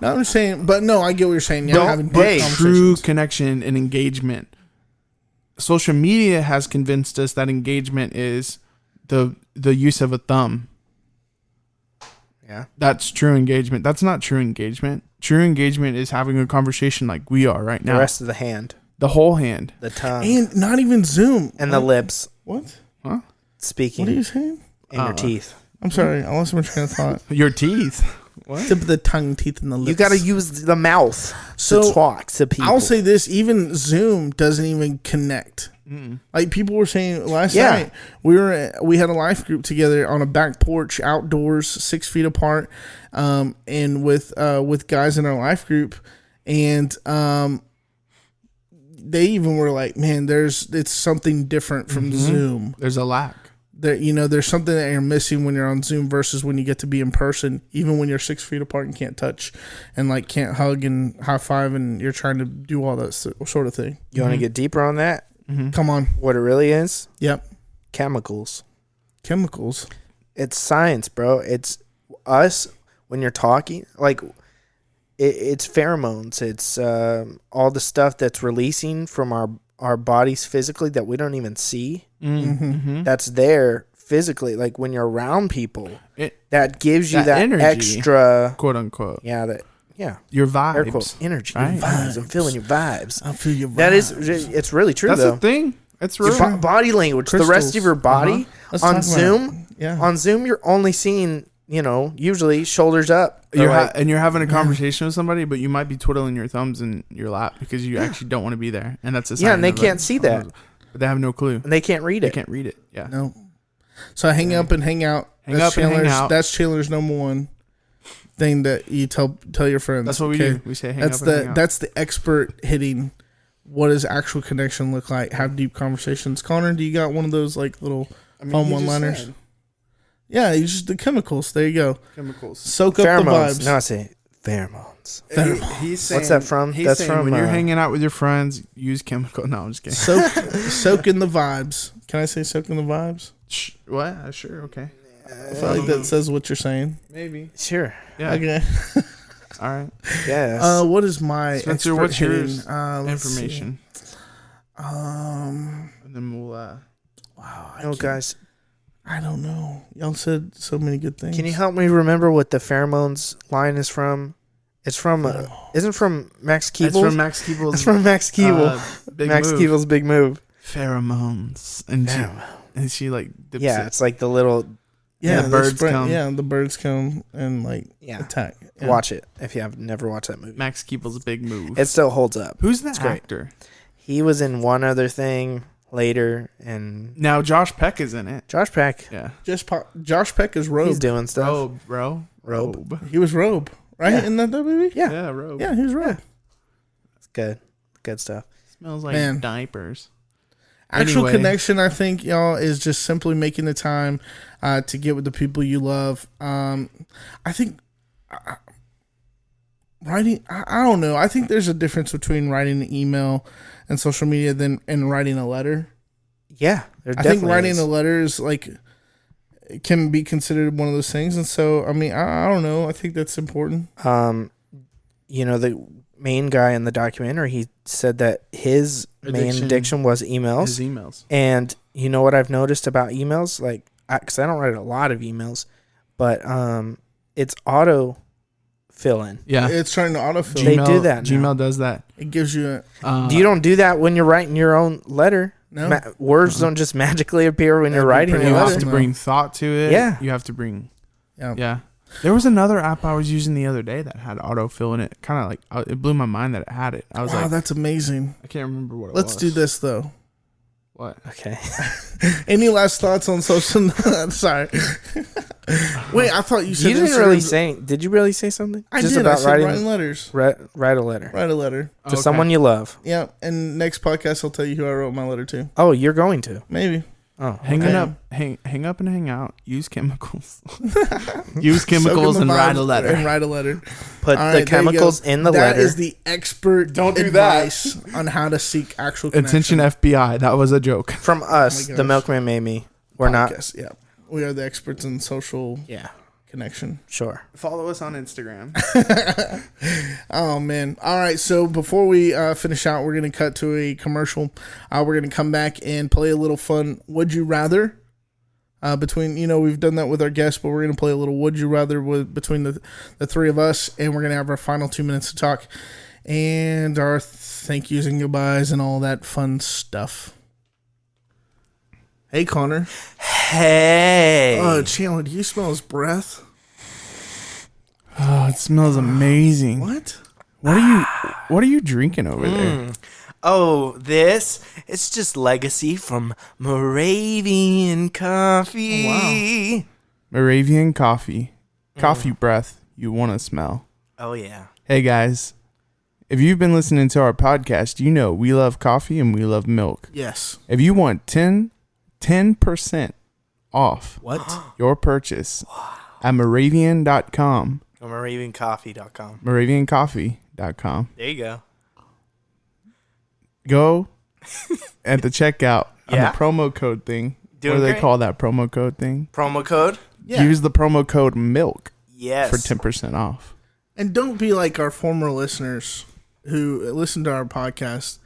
I'm saying, but no, I get what you're saying. Yeah, having true connection and engagement. Social media has convinced us that engagement is the use of a thumb. Yeah, that's true engagement. That's not true engagement. True engagement is having a conversation like we are right now. The rest of the hand, the whole hand, the tongue, and not even Zoom and the lips. What? Huh? Speaking. What are you saying? And your teeth. I'm sorry, I lost my train of thought. Your teeth. What? Tip of the tongue, teeth, and the lips. You got to use the mouth to talk to people. I'll say this: even Zoom doesn't even connect. Like people were saying last night, we had a life group together on a back porch, outdoors, 6 feet apart, and with guys in our life group, and they even were like, "Man, it's something different from Zoom. There's a lack." there's something that you're missing when you're on Zoom versus when you get to be in person, even when you're 6 feet apart and can't touch and like can't hug and high five and you're trying to do all that sort of thing. You want to get deeper on that? Mm-hmm. Come on. What it really is? Yep. Chemicals. It's science, bro. It's us when you're talking, like it's pheromones. It's all the stuff that's releasing from our bodies physically that we don't even see. Mm-hmm. That's there physically. Like when you're around people, that gives you that energy, extra, quote unquote. Yeah, your vibes, quote, energy, right? your vibes. I'm feeling your vibes. I feel your vibes. That is, it's really true. That's though. the thing. It's real. Your body language, Crystals. the rest of your body on Zoom. Yeah, on Zoom, you're only seeing, usually shoulders up. You're having a conversation with somebody, but you might be twiddling your thumbs in your lap because you actually don't want to be there, and that's a sign. Yeah, and they can't see that. But they have no clue. And they can't read it. They can't read it. Yeah. No. So hang up and hang out. That's Chandler's number one thing that you tell your friends. That's what we do. We say hang up and hang out. That's the expert hitting. What does actual connection look like? Have deep conversations. Connor, do you got one of those like little fun one-liners? Yeah, you just the chemicals. There you go. Chemicals. Soak up the vibes. No, I say pheromones. He's saying, what's that from? That's from when you're hanging out with your friends. Use chemical. No, I'm just kidding. Soak in the vibes. Can I say soak in the vibes? What? Sure. Okay. I feel like that says what you're saying. Maybe. Sure. Yeah. Okay. All right. Yes. What is my Spencer? What's your information? And then we'll. Wow. Guys. I don't know. Y'all said so many good things. Can you help me remember what the pheromones line is from? It's from. Isn't from Max Keeble? It's from Max Keeble's. It's from Max Keeble. Max Keeble's big move. Pheromones. And she like dips it. It's like the little. Yeah, the birds come. Yeah, the birds come and like attack. Yeah. Watch it if you have never watched that movie. Max Keeble's big move. It still holds up. Who's the actor? He was in one other thing later, and now Josh Peck is in it. Josh Peck. Yeah. Josh Peck is Robe. He's doing stuff. Robe. He was Robe, right? Yeah. In that movie? Yeah. Yeah, Robe. Yeah, he was Robe. It's good. Good stuff. Smells like diapers. Actual connection, I think, y'all, is just simply making the time to get with the people you love. I think writing, I don't know. I think there's a difference between writing an email and social media and writing a letter. Yeah. I think writing a letter is like, it can be considered one of those things. And so, I mean, I don't know. I think that's important. The main guy in the documentary, he said that his main addiction was emails. His emails. And you know what I've noticed about emails? Like, because I don't write a lot of emails, but it's auto fill in. Yeah. It's trying to autofill. They do that now. Gmail does that. It gives you you don't do that when you're writing your own letter. No. Words don't just magically appear when you're writing a You letter. have to bring thought to it. Yeah. You have to bring... Yeah. There was another app I was using the other day that had autofill in it. Kind of like, it blew my mind that it had it. I was like... that's amazing. I can't remember what it was. Let's do this, though. What? Okay. Any last thoughts on social... Sorry. Wait, I thought you said... You didn't really say... Did you really say something? I just did. About I said writing letters. Write a letter. Write a letter. To someone you love. Yeah, and next podcast I'll tell you who I wrote my letter to. Oh, you're going to? Maybe. Oh, hang up and hang out. Use chemicals. Use chemicals and write a letter. Put the chemicals in the letter. That is the expert advice on how to seek actual connection. Attention FBI. That was a joke. From us, the Milkman made me. We're podcast, not. Yeah. We are the experts in social connection. Sure. Follow us on Instagram. Oh, man. All right. So before we finish out, we're going to cut to a commercial. We're going to come back and play a little fun Would You Rather. Between, we've done that with our guests, but we're going to play a little Would You Rather between the three of us. And we're going to have our final 2 minutes to talk. And our thank yous and goodbyes and all that fun stuff. Hey, Connor. Hey. Oh, Chandler, do you smell his breath? Oh, it smells amazing. What? What are you drinking over there? Oh, it's just legacy from Moravian coffee. Oh, wow. Moravian coffee. Coffee breath you want to smell. Oh, yeah. Hey, guys. If you've been listening to our podcast, you know we love coffee and we love milk. Yes. If you want 10% off. What? Your purchase at Moravian.com. Or MoravianCoffee.com. Moraviancoffee.com. There you go. Go at the checkout on Yeah. the promo code thing. Doing what do they great. call that promo code thing? Promo code? Yeah. Use the promo code MILK Yes. for 10% off. And don't be like our former listeners who listen to our podcast,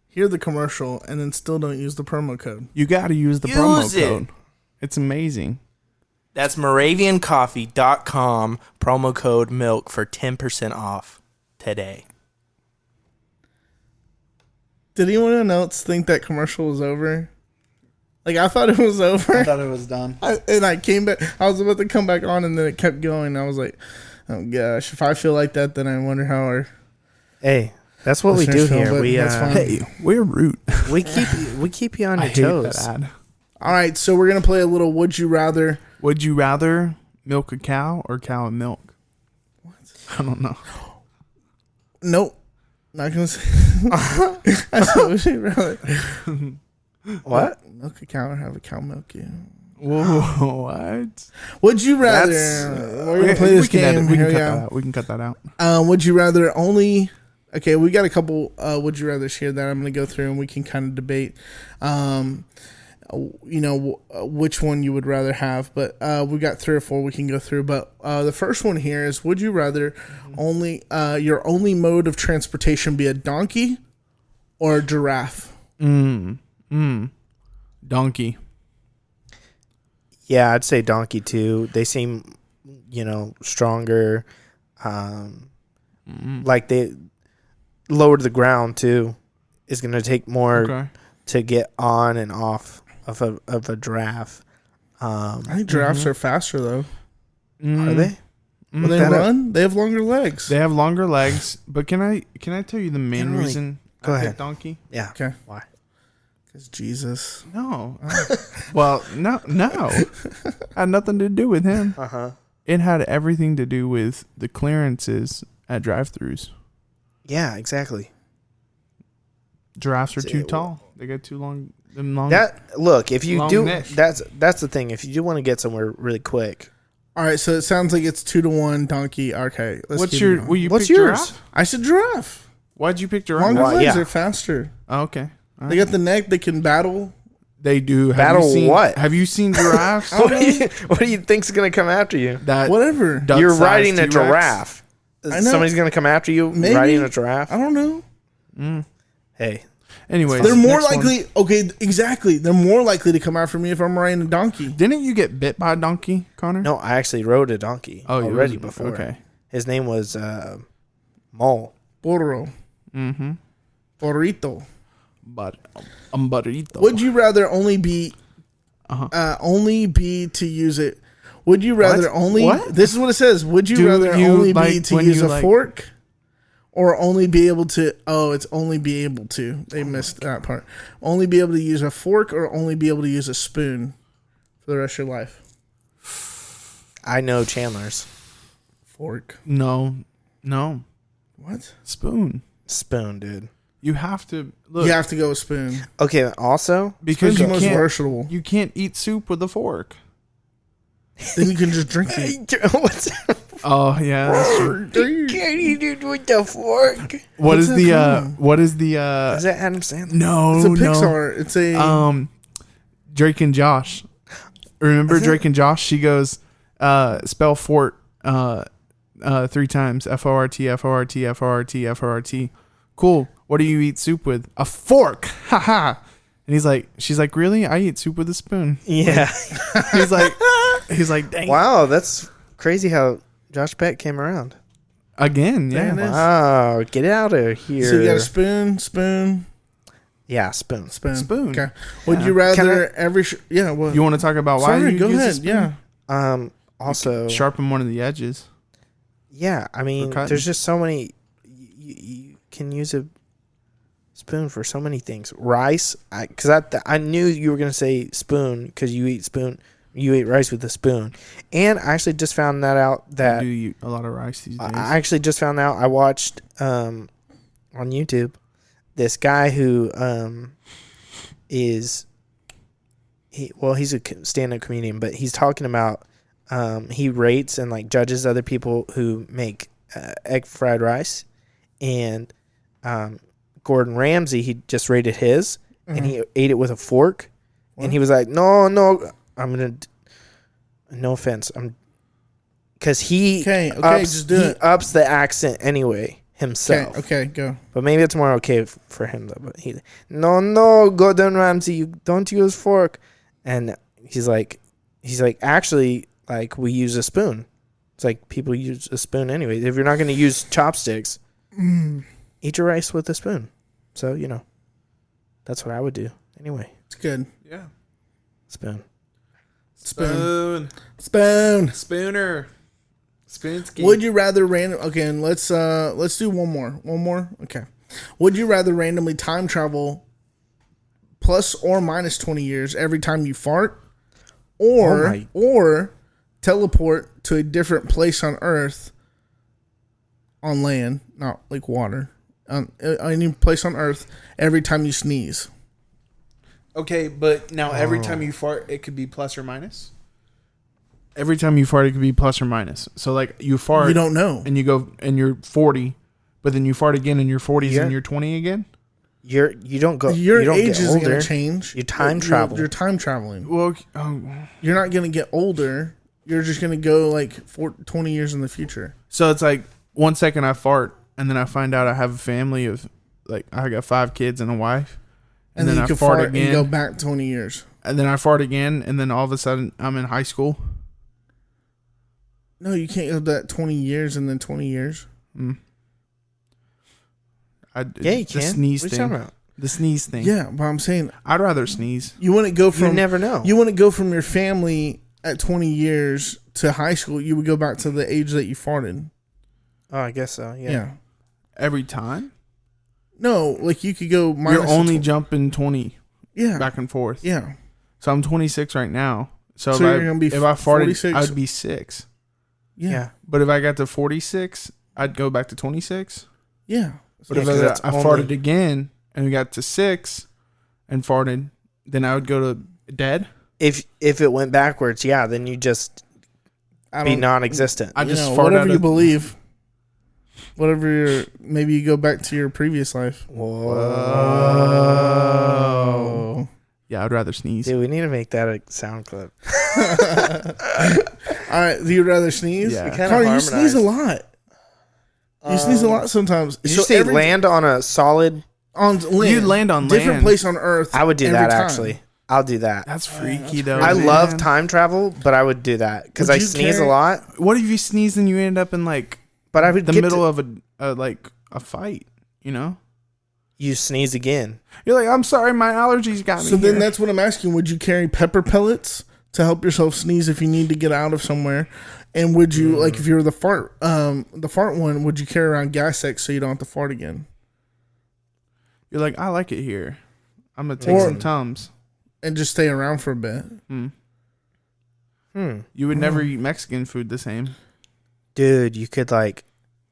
hear the commercial, and then still don't use the promo code. You got to use the Use promo it. code. It's amazing. That's MoravianCoffee.com. Promo code MILK for 10% off today. Did anyone else think that commercial was over? Like, I thought it was over. I thought it was done. I came back. I was about to come back on, and then it kept going. I was like, oh, gosh. If I feel like that, then I wonder how our... Hey, that's what we do listeners feel, here. but We that's fine. Hey, we're rude. we keep you on I your hate toes. that ad. All right, so we're going to play a little Would You Rather. Would you rather milk a cow or cow and milk? What? I don't know. Nope. Not going to say. I said, would you rather What? milk a cow or have a cow milk you? Whoa, what? Would you rather... That's- we're going to play this game. We Here can we cut go. that out. We can cut that out. Would you rather only... Okay, we got a couple would you rathers here that I'm going to go through and we can kind of debate, which one you would rather have. But we got 3 or 4 we can go through. But the first one here is, would you rather only your only mode of transportation be a donkey or a giraffe? Donkey. Yeah, I'd say donkey too. They seem, stronger. Like they lower to the ground too. It's gonna take more to get on and off of a giraffe. I think giraffes are faster though. Are they? When they run, they have longer legs. They have longer legs, but can I tell you the main really- reason Go I ahead. picked donkey? Yeah. Okay. Why? Because Jesus. No. Well, no. Had nothing to do with him. It had everything to do with the clearances at drive-thrus. Yeah, exactly. Giraffes are too tall. They got too long. If you long do, neck. that's the thing. If you do want to get somewhere really quick, All right, so it sounds like it's 2-1 donkey. Okay, let's What's keep your? it going. Will you What's pick yours? giraffe? I said giraffe. Why'd you pick giraffe? Longer Why, legs yeah. are faster. Oh, okay. All They right. got the neck. They can battle. They do. Have Battle you seen, what? Have you seen giraffes? what do you think's gonna come after you? That Whatever. You're duck-sized riding a T-Rex? giraffe. I know. Somebody's gonna come after you Maybe. riding a giraffe. I don't know. Hey, Anyways, They're more next one. likely. Okay, exactly. They're more likely to come after me if I'm riding a donkey. Didn't you get bit by a donkey, Connor? no, I actually rode a donkey Oh, you already was- before. Okay. His name was Mole. Burro. Mm-hmm. Burrito. But burrito. Would you rather only be to use it? Would you rather only? What? This is what it says. Would you Do rather you only be like to when use you a like- fork, or only be able to? Oh, it's only be able to. They missed that part. Only be able to use a fork, or only be able to use a spoon for the rest of your life. I know Chandler's Fork. No. What? Spoon. spoon, dude. You have to look You have to go with spoon. Okay, also, because Spoon's you the most can't. versatile. You can't eat soup with a fork. Then you can just drink it. what's Oh yeah, that's true. can't eat it with the fork? What What's is that the from? what is the Is that Adam Sandler? no It's a no Pixar. It's a Drake and Josh. Remember Drake and Josh? She goes spell fort 3 times. F-O-R-T, F-O-R-T, F-O-R-T, F-O-R-T. Cool. What do you eat soup with? A fork. Ha ha. And she's like, really? I eat soup with a spoon. Yeah. He's like, dang. Wow, that's crazy how Josh Peck came around. Again, yeah. There it is. Wow, get out of here. So you got a spoon. Yeah, spoon. Spoon. Okay. Would Yeah. you rather Can every? Yeah. Well, You want to talk about why sorry. you Go use a ahead. spoon? Yeah. Also, Sharpen one of the edges. yeah, I mean, cutting. there's just so many. You can use a spoon for so many things. Rice, because I knew you were gonna say spoon because you eat spoon. You eat rice with a spoon, and I actually just found that out I that do eat a lot of rice these days. I actually just found out. I watched on YouTube this guy who is he's a stand-up comedian, but he's talking about he rates and like judges other people who make egg fried rice, and Gordon Ramsay, he just rated his, and he ate it with a fork, and he was like, no, offense, because he ups the accent anyway himself. Okay, go. But maybe it's more okay for him though. But no, Gordon Ramsay, you don't use fork, and he's like, actually, like, we use a spoon. It's like people use a spoon anyway. If you're not going to use chopsticks, eat your rice with a spoon. So, that's what I would do anyway. It's good. Yeah. Spoon. Spooner. Spoonsky. Would you rather okay, and let's do one more. Okay. Would you rather randomly time travel plus or minus 20 years every time you fart, or teleport to a different place on Earth, on land, not like water, any place on Earth every time you sneeze? Okay, but now every time you fart, it could be plus or minus? Every time you fart, it could be plus or minus. So, like, you fart. You don't know. And you go, and you're 40, but then you fart again, and you're 40s, and you're 20 again? You don't go. Your you don't age get isn't older. going to change. You time travel. You're time traveling. Well, you're not going to get older. You're just going to go, like, 20 years in the future. So, it's like, 1 second I fart, and then I find out I have a family of, like, I got 5 kids and a wife. And then you can fart again. And go back 20 years. And then I fart again, and then all of a sudden I'm in high school. No, you can't go that 20 years and then 20 years. Yeah, you can. The sneeze what are you thing. talking about? The sneeze thing. Yeah, but I'm saying I'd rather sneeze. You wouldn't go from. You never know. You wouldn't go from your family at 20 years to high school. You would go back to the age that you farted. Oh, I guess so. Yeah. Every time? No, like you could go. You're only jumping 20. Yeah. Back and forth. Yeah. So I'm 26 right now. So you're gonna be if I farted, 46? I'd be 6. Yeah. But if I got to 46, I'd go back to 26. Yeah. But if I farted again and we got to 6 and farted, then I would go to dead. If it went backwards, yeah, then you just be non-existent. I just fart whatever you believe. Whatever maybe you go back to your previous life. Whoa. Yeah, I'd rather sneeze. Dude, we need to make that a sound clip. All right, do you rather sneeze? Yeah. Carter, you sneeze a lot. You sneeze a lot sometimes. Did you say land on a solid? On land. You'd land on different land. place on Earth. I would do that actually. I'll do that. That's freaky though. I love time travel, but I would do that because I sneeze a lot. What if you sneeze and you end up in like? But I would the middle of a fight. You know. You sneeze again. You're like, I'm sorry, my allergies got me. So then that's what I'm asking. Would you carry pepper pellets to help yourself sneeze if you need to get out of somewhere? And would you like if you were the fart one? Would you carry around gas X so you don't have to fart again? You're like, I like it here. I'm gonna take some Tums and just stay around for a bit. You would never eat Mexican food the same. Dude, you could like,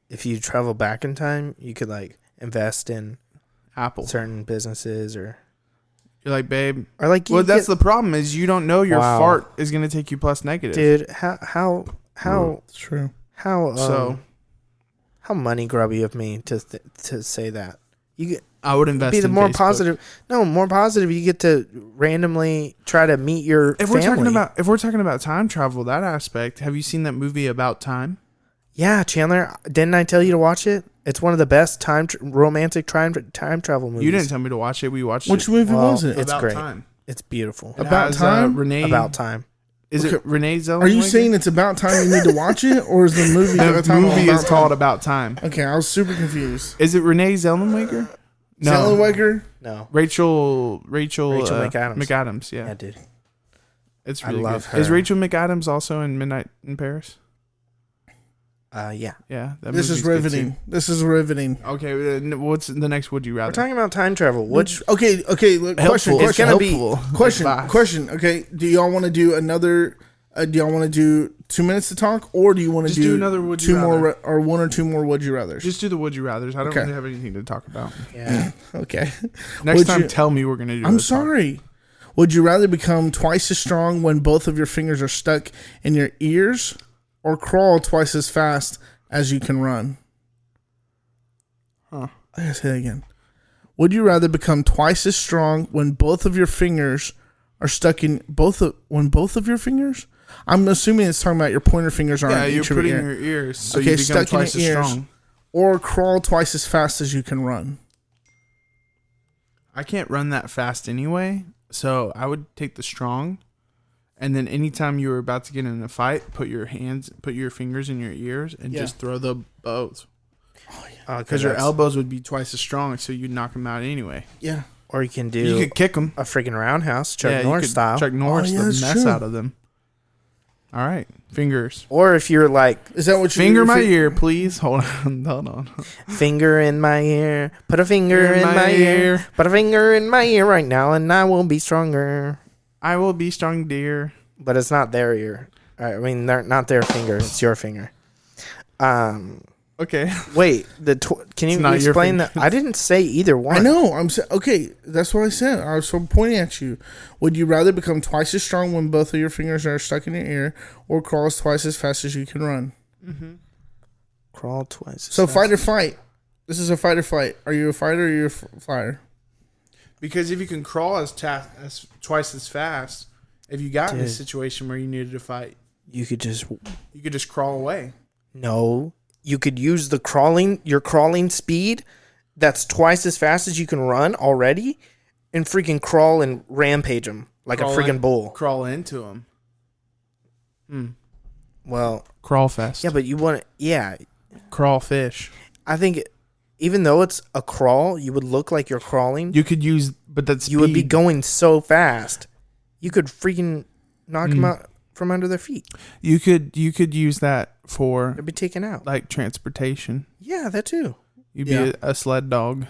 if you travel back in time, you could like invest in Apple certain businesses or. You're like, babe. Or like, well, that's the problem is you don't know your fart is gonna take you plus negative. Dude, how it's true. How money grubby of me to say that. You get. I would invest. Be the in more Facebook. positive. No, more positive. You get to randomly try to meet your family. If we're talking about time travel, that aspect. Have you seen that movie About Time? Yeah, Chandler. Didn't I tell you to watch it? It's one of the best romantic time travel movies. You didn't tell me to watch it. We watched it. Which movie was it? It's About great. Time. It's beautiful. About Time. Renee. About Time. Is it Renee Zellweger? Are you saying it's about time you need to watch it, or is the movie? The movie is called About Time. Okay, I was super confused. Is it Renee Zellweger? No. Zellweger? No. Rachel McAdams. McAdams, yeah. Yeah, dude. It's really I love good. her. Is Rachel McAdams also in Midnight in Paris? Yeah. Yeah. This is riveting. This is riveting. Okay, what's the next would you rather? We're talking about time travel. Which okay, look, question. It's gonna be question. Okay, do y'all want to do another? Do y'all want to do 2 minutes to talk, or do you want to do another would you more, or one or two more would you rather? Just do the would you rather's. I don't really have anything to talk about. Yeah. Okay. Next time, tell me we're gonna do. I'm sorry. Would you rather become twice as strong when both of your fingers are stuck in your ears, or crawl twice as fast as you can run? Huh. I gotta say that again. Would you rather become twice as strong when both of your fingers are stuck in both of your fingers? I'm assuming it's talking about your pointer fingers are on each of your putting ear. your ears, so you become stuck twice in as your ears, strong. or crawl twice as fast as you can run. I can't run that fast anyway, so I would take the strong. And then anytime you were about to get in a fight, put your fingers in your ears and just throw the bows. Oh yeah, because your elbows would be twice as strong, so you'd knock them out anyway. Yeah. Or you could kick them a freaking roundhouse, Chuck Norris style. Chuck Norris the mess out of them. All right, fingers. Or if you're like, is that what you finger my ear, please? Hold on. Finger in my ear, put a finger in my ear, put a finger in my ear right now, and I will be stronger. I will be strong, dear. But it's not their ear. I mean, they're not their finger. It's your finger. Okay. Wait. Can you explain that? I didn't say either one. I know. Okay. That's what I said. I was pointing at you. Would you rather become twice as strong when both of your fingers are stuck in your ear, or crawl twice as fast as you can run? Mm-hmm. Crawl twice. So fight or flight. This is a fight or flight. Are you a fighter or are you a fighter? Because if you can crawl as twice as fast, if you got in a situation where you needed to fight, you could just crawl away. No, you could use your crawling speed that's twice as fast as you can run already, and freaking crawl and rampage them like a freaking bull. Crawl into them. Well, crawl fast. Yeah, but you want crawl fish. I think even though it's a crawl, you would look like you're crawling. You could use, but that's you would be going so fast. You could freaking knock them out from under their feet. You could use that for they'd be taken out, like transportation. Yeah, that too. You'd be a sled dog.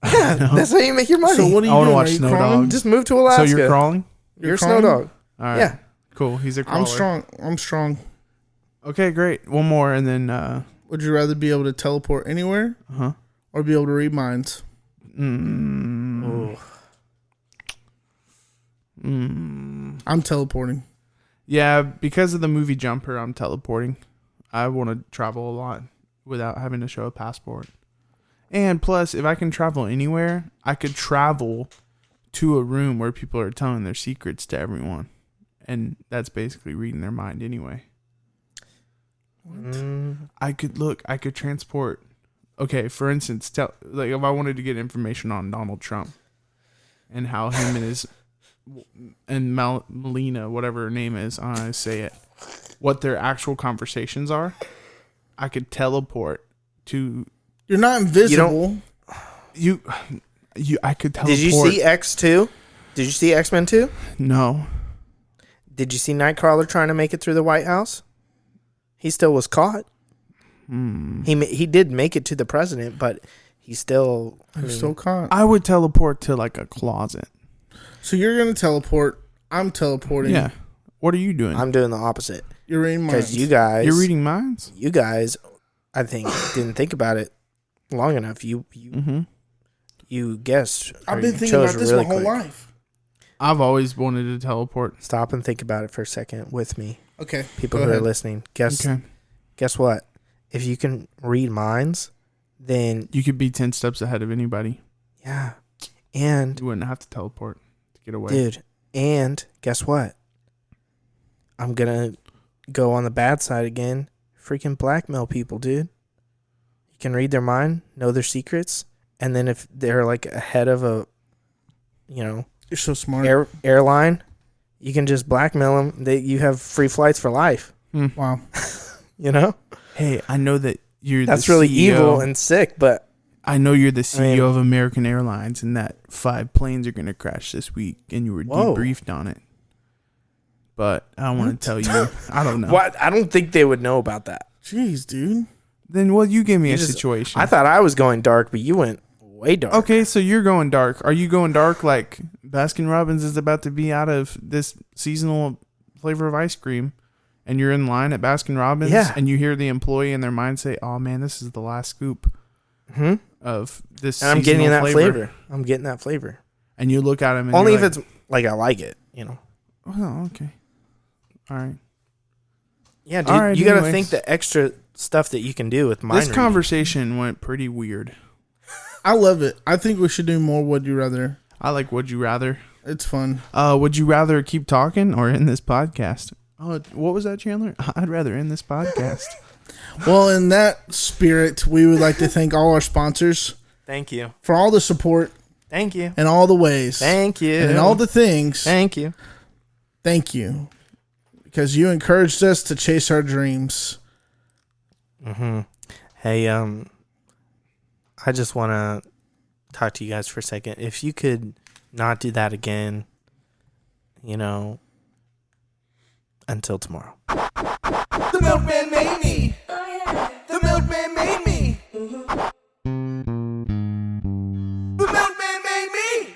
Yeah, that's how you make your money. So what are you I want to doing? watch Are you Snow crawling? Dog. Just move to Alaska. So you're crawling? You're a snow dog. All right. Yeah. Cool. He's a crawler. I'm strong. Okay, great. One more, and then. Would you rather be able to teleport anywhere, or be able to read minds? I'm teleporting. Yeah, because of the movie Jumper, I'm teleporting. I want to travel a lot without having to show a passport. And plus, if I can travel anywhere, I could travel to a room where people are telling their secrets to everyone. And that's basically reading their mind anyway. I could transport. Okay, for instance, like if I wanted to get information on Donald Trump and how him and Melina, whatever her name is, I say it, what their actual conversations are, I could teleport to. You're not invisible. I could teleport. Did you see X2? Did you see X-Men 2? No. Did you see Nightcrawler trying to make it through the White House? He still was caught. He did make it to the president, but he's still caught. I would teleport to like a closet. So you're gonna teleport. I'm teleporting. Yeah. What are you doing? I'm doing the opposite. You're reading minds. Because you're reading minds. You guys, I think, didn't think about it long enough. You guessed. I've been thinking about this my whole life. I've always wanted to teleport. Stop and think about it for a second with me. Okay. People who are listening, guess what? If you can read minds, then you could be 10 steps ahead of anybody. Yeah. And you wouldn't have to teleport to get away. Dude, and guess what? I'm going to go on the bad side again. Freaking blackmail people, dude. You can read their mind, know their secrets, and then if they're like ahead of a, you're so smart. Airline, you can just blackmail them. You have free flights for life. Wow. Hey, I know that you're that's the really CEO. evil and sick, but I know you're the CEO of American Airlines and that 5 planes are going to crash this week and you were debriefed on it. But I want to tell you, I don't know. What? I don't think they would know about that. Jeez, dude. Then, you gave me a situation. I thought I was going dark, but you went way dark. Okay, so you're going dark. Are you going dark like Baskin Robbins is about to be out of this seasonal flavor of ice cream and you're in line at Baskin Robbins and you hear the employee in their mind say, oh man, this is the last scoop of this and I'm getting that flavor. I'm getting that flavor. and you look at them. And only if it's like I like it, Oh, okay. All right. Yeah, dude. All right, you got to anyways. think the extra stuff that you can do with mind This reading. conversation went pretty weird. I love it. I think we should do more Would You Rather. I like Would You Rather. It's fun. Would you rather keep talking or end this podcast? Oh, what was that, Chandler? I'd rather end this podcast. Well, in that spirit, we would like to thank all our sponsors. Thank you. For all the support. Thank you. In all the ways. Thank you. And in all the things. Thank you. Thank you. Because you encouraged us to chase our dreams. Mm-hmm. Hey, I just want to talk to you guys for a second. If you could not do that again, until tomorrow. The Milkman made me. Oh, yeah. The Milkman made me. The Milkman made me.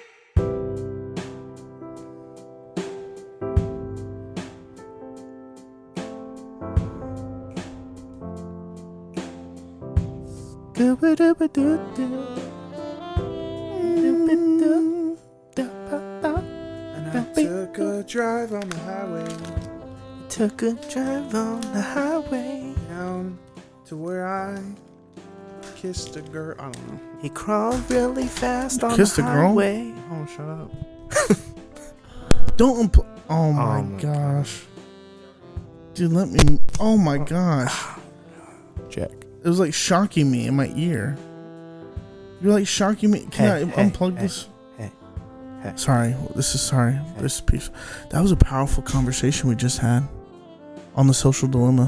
And I took a drive on the highway. Took a drive on the highway. Down to where I kissed a girl. I don't know. He crawled really fast on Kissed the a girl? highway. Oh, shut up. Don't oh my gosh. Dude, let me. Oh my gosh. Jack. It was like shocking me in my ear. You're like shocking me. Can I unplug this? Hey. Sorry. This is sorry. This is peaceful. That was a powerful conversation we just had on the social dilemma.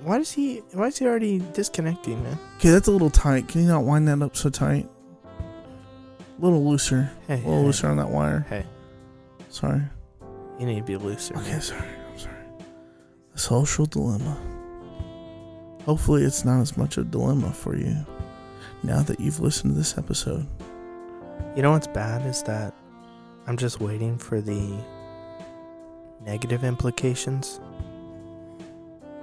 Why is he already disconnecting, man? Okay, that's a little tight. Can you not wind that up so tight? A little looser. Looser on that wire. Hey. Sorry. You need to be looser. Okay, sorry. I'm sorry. The social dilemma. Hopefully it's not as much a dilemma for you now that you've listened to this episode. You know what's bad is that I'm just waiting for the negative implications.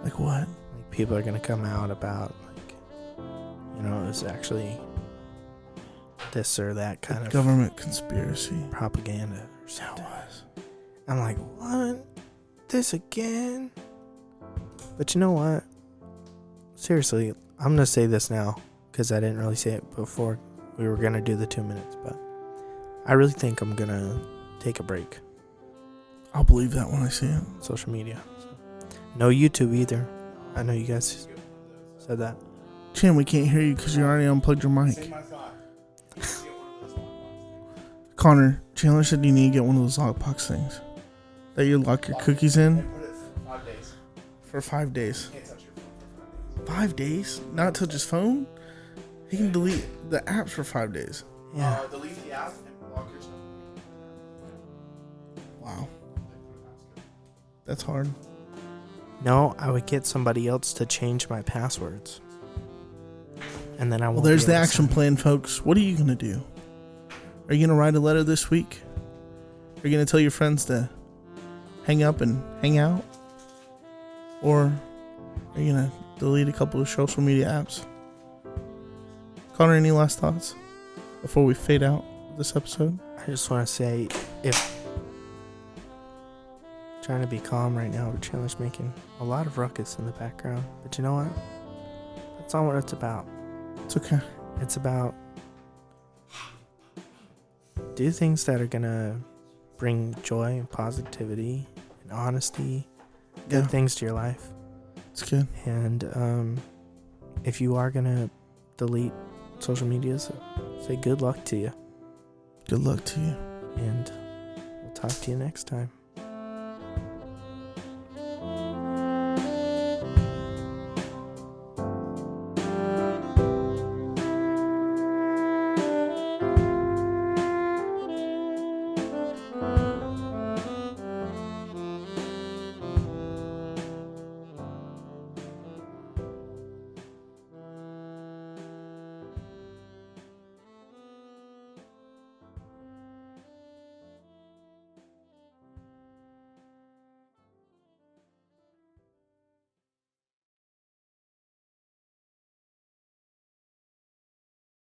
Like what? Like people are going to come out about, like, it was actually this or that kind of government conspiracy. Propaganda or something. I'm like, what? This again? But you know what? Seriously, I'm going to say this now because I didn't really say it before we were going to do the 2 minutes, but I really think I'm going to take a break. I'll believe that when I see it. Social media. So. No YouTube either. I know you guys said that. Chan, we can't hear you because you already unplugged your mic. Connor, Chandler said you need to get one of those lockbox things that you lock your cookies in. For 5 days. 5 days? Not touch his phone? He can delete the apps for 5 days. Yeah. Delete the app and lock your stuff. Wow. That's hard. No, I would get somebody else to change my passwords. And then I won't. Well, there's the action plan, folks. What are you going to do? Are you going to write a letter this week? Are you going to tell your friends to hang up and hang out? Or are you going to delete a couple of social media apps? Connor, any last thoughts before we fade out this episode? I just want to say, if trying to be calm right now, but Chandler's making a lot of ruckus in the background. But you know what? That's not what it's about. It's okay. It's about do things that are gonna bring joy and positivity and honesty, good things to your life. It's good. And if you are gonna delete social media, say good luck to you. Good luck to you. And we'll talk to you next time.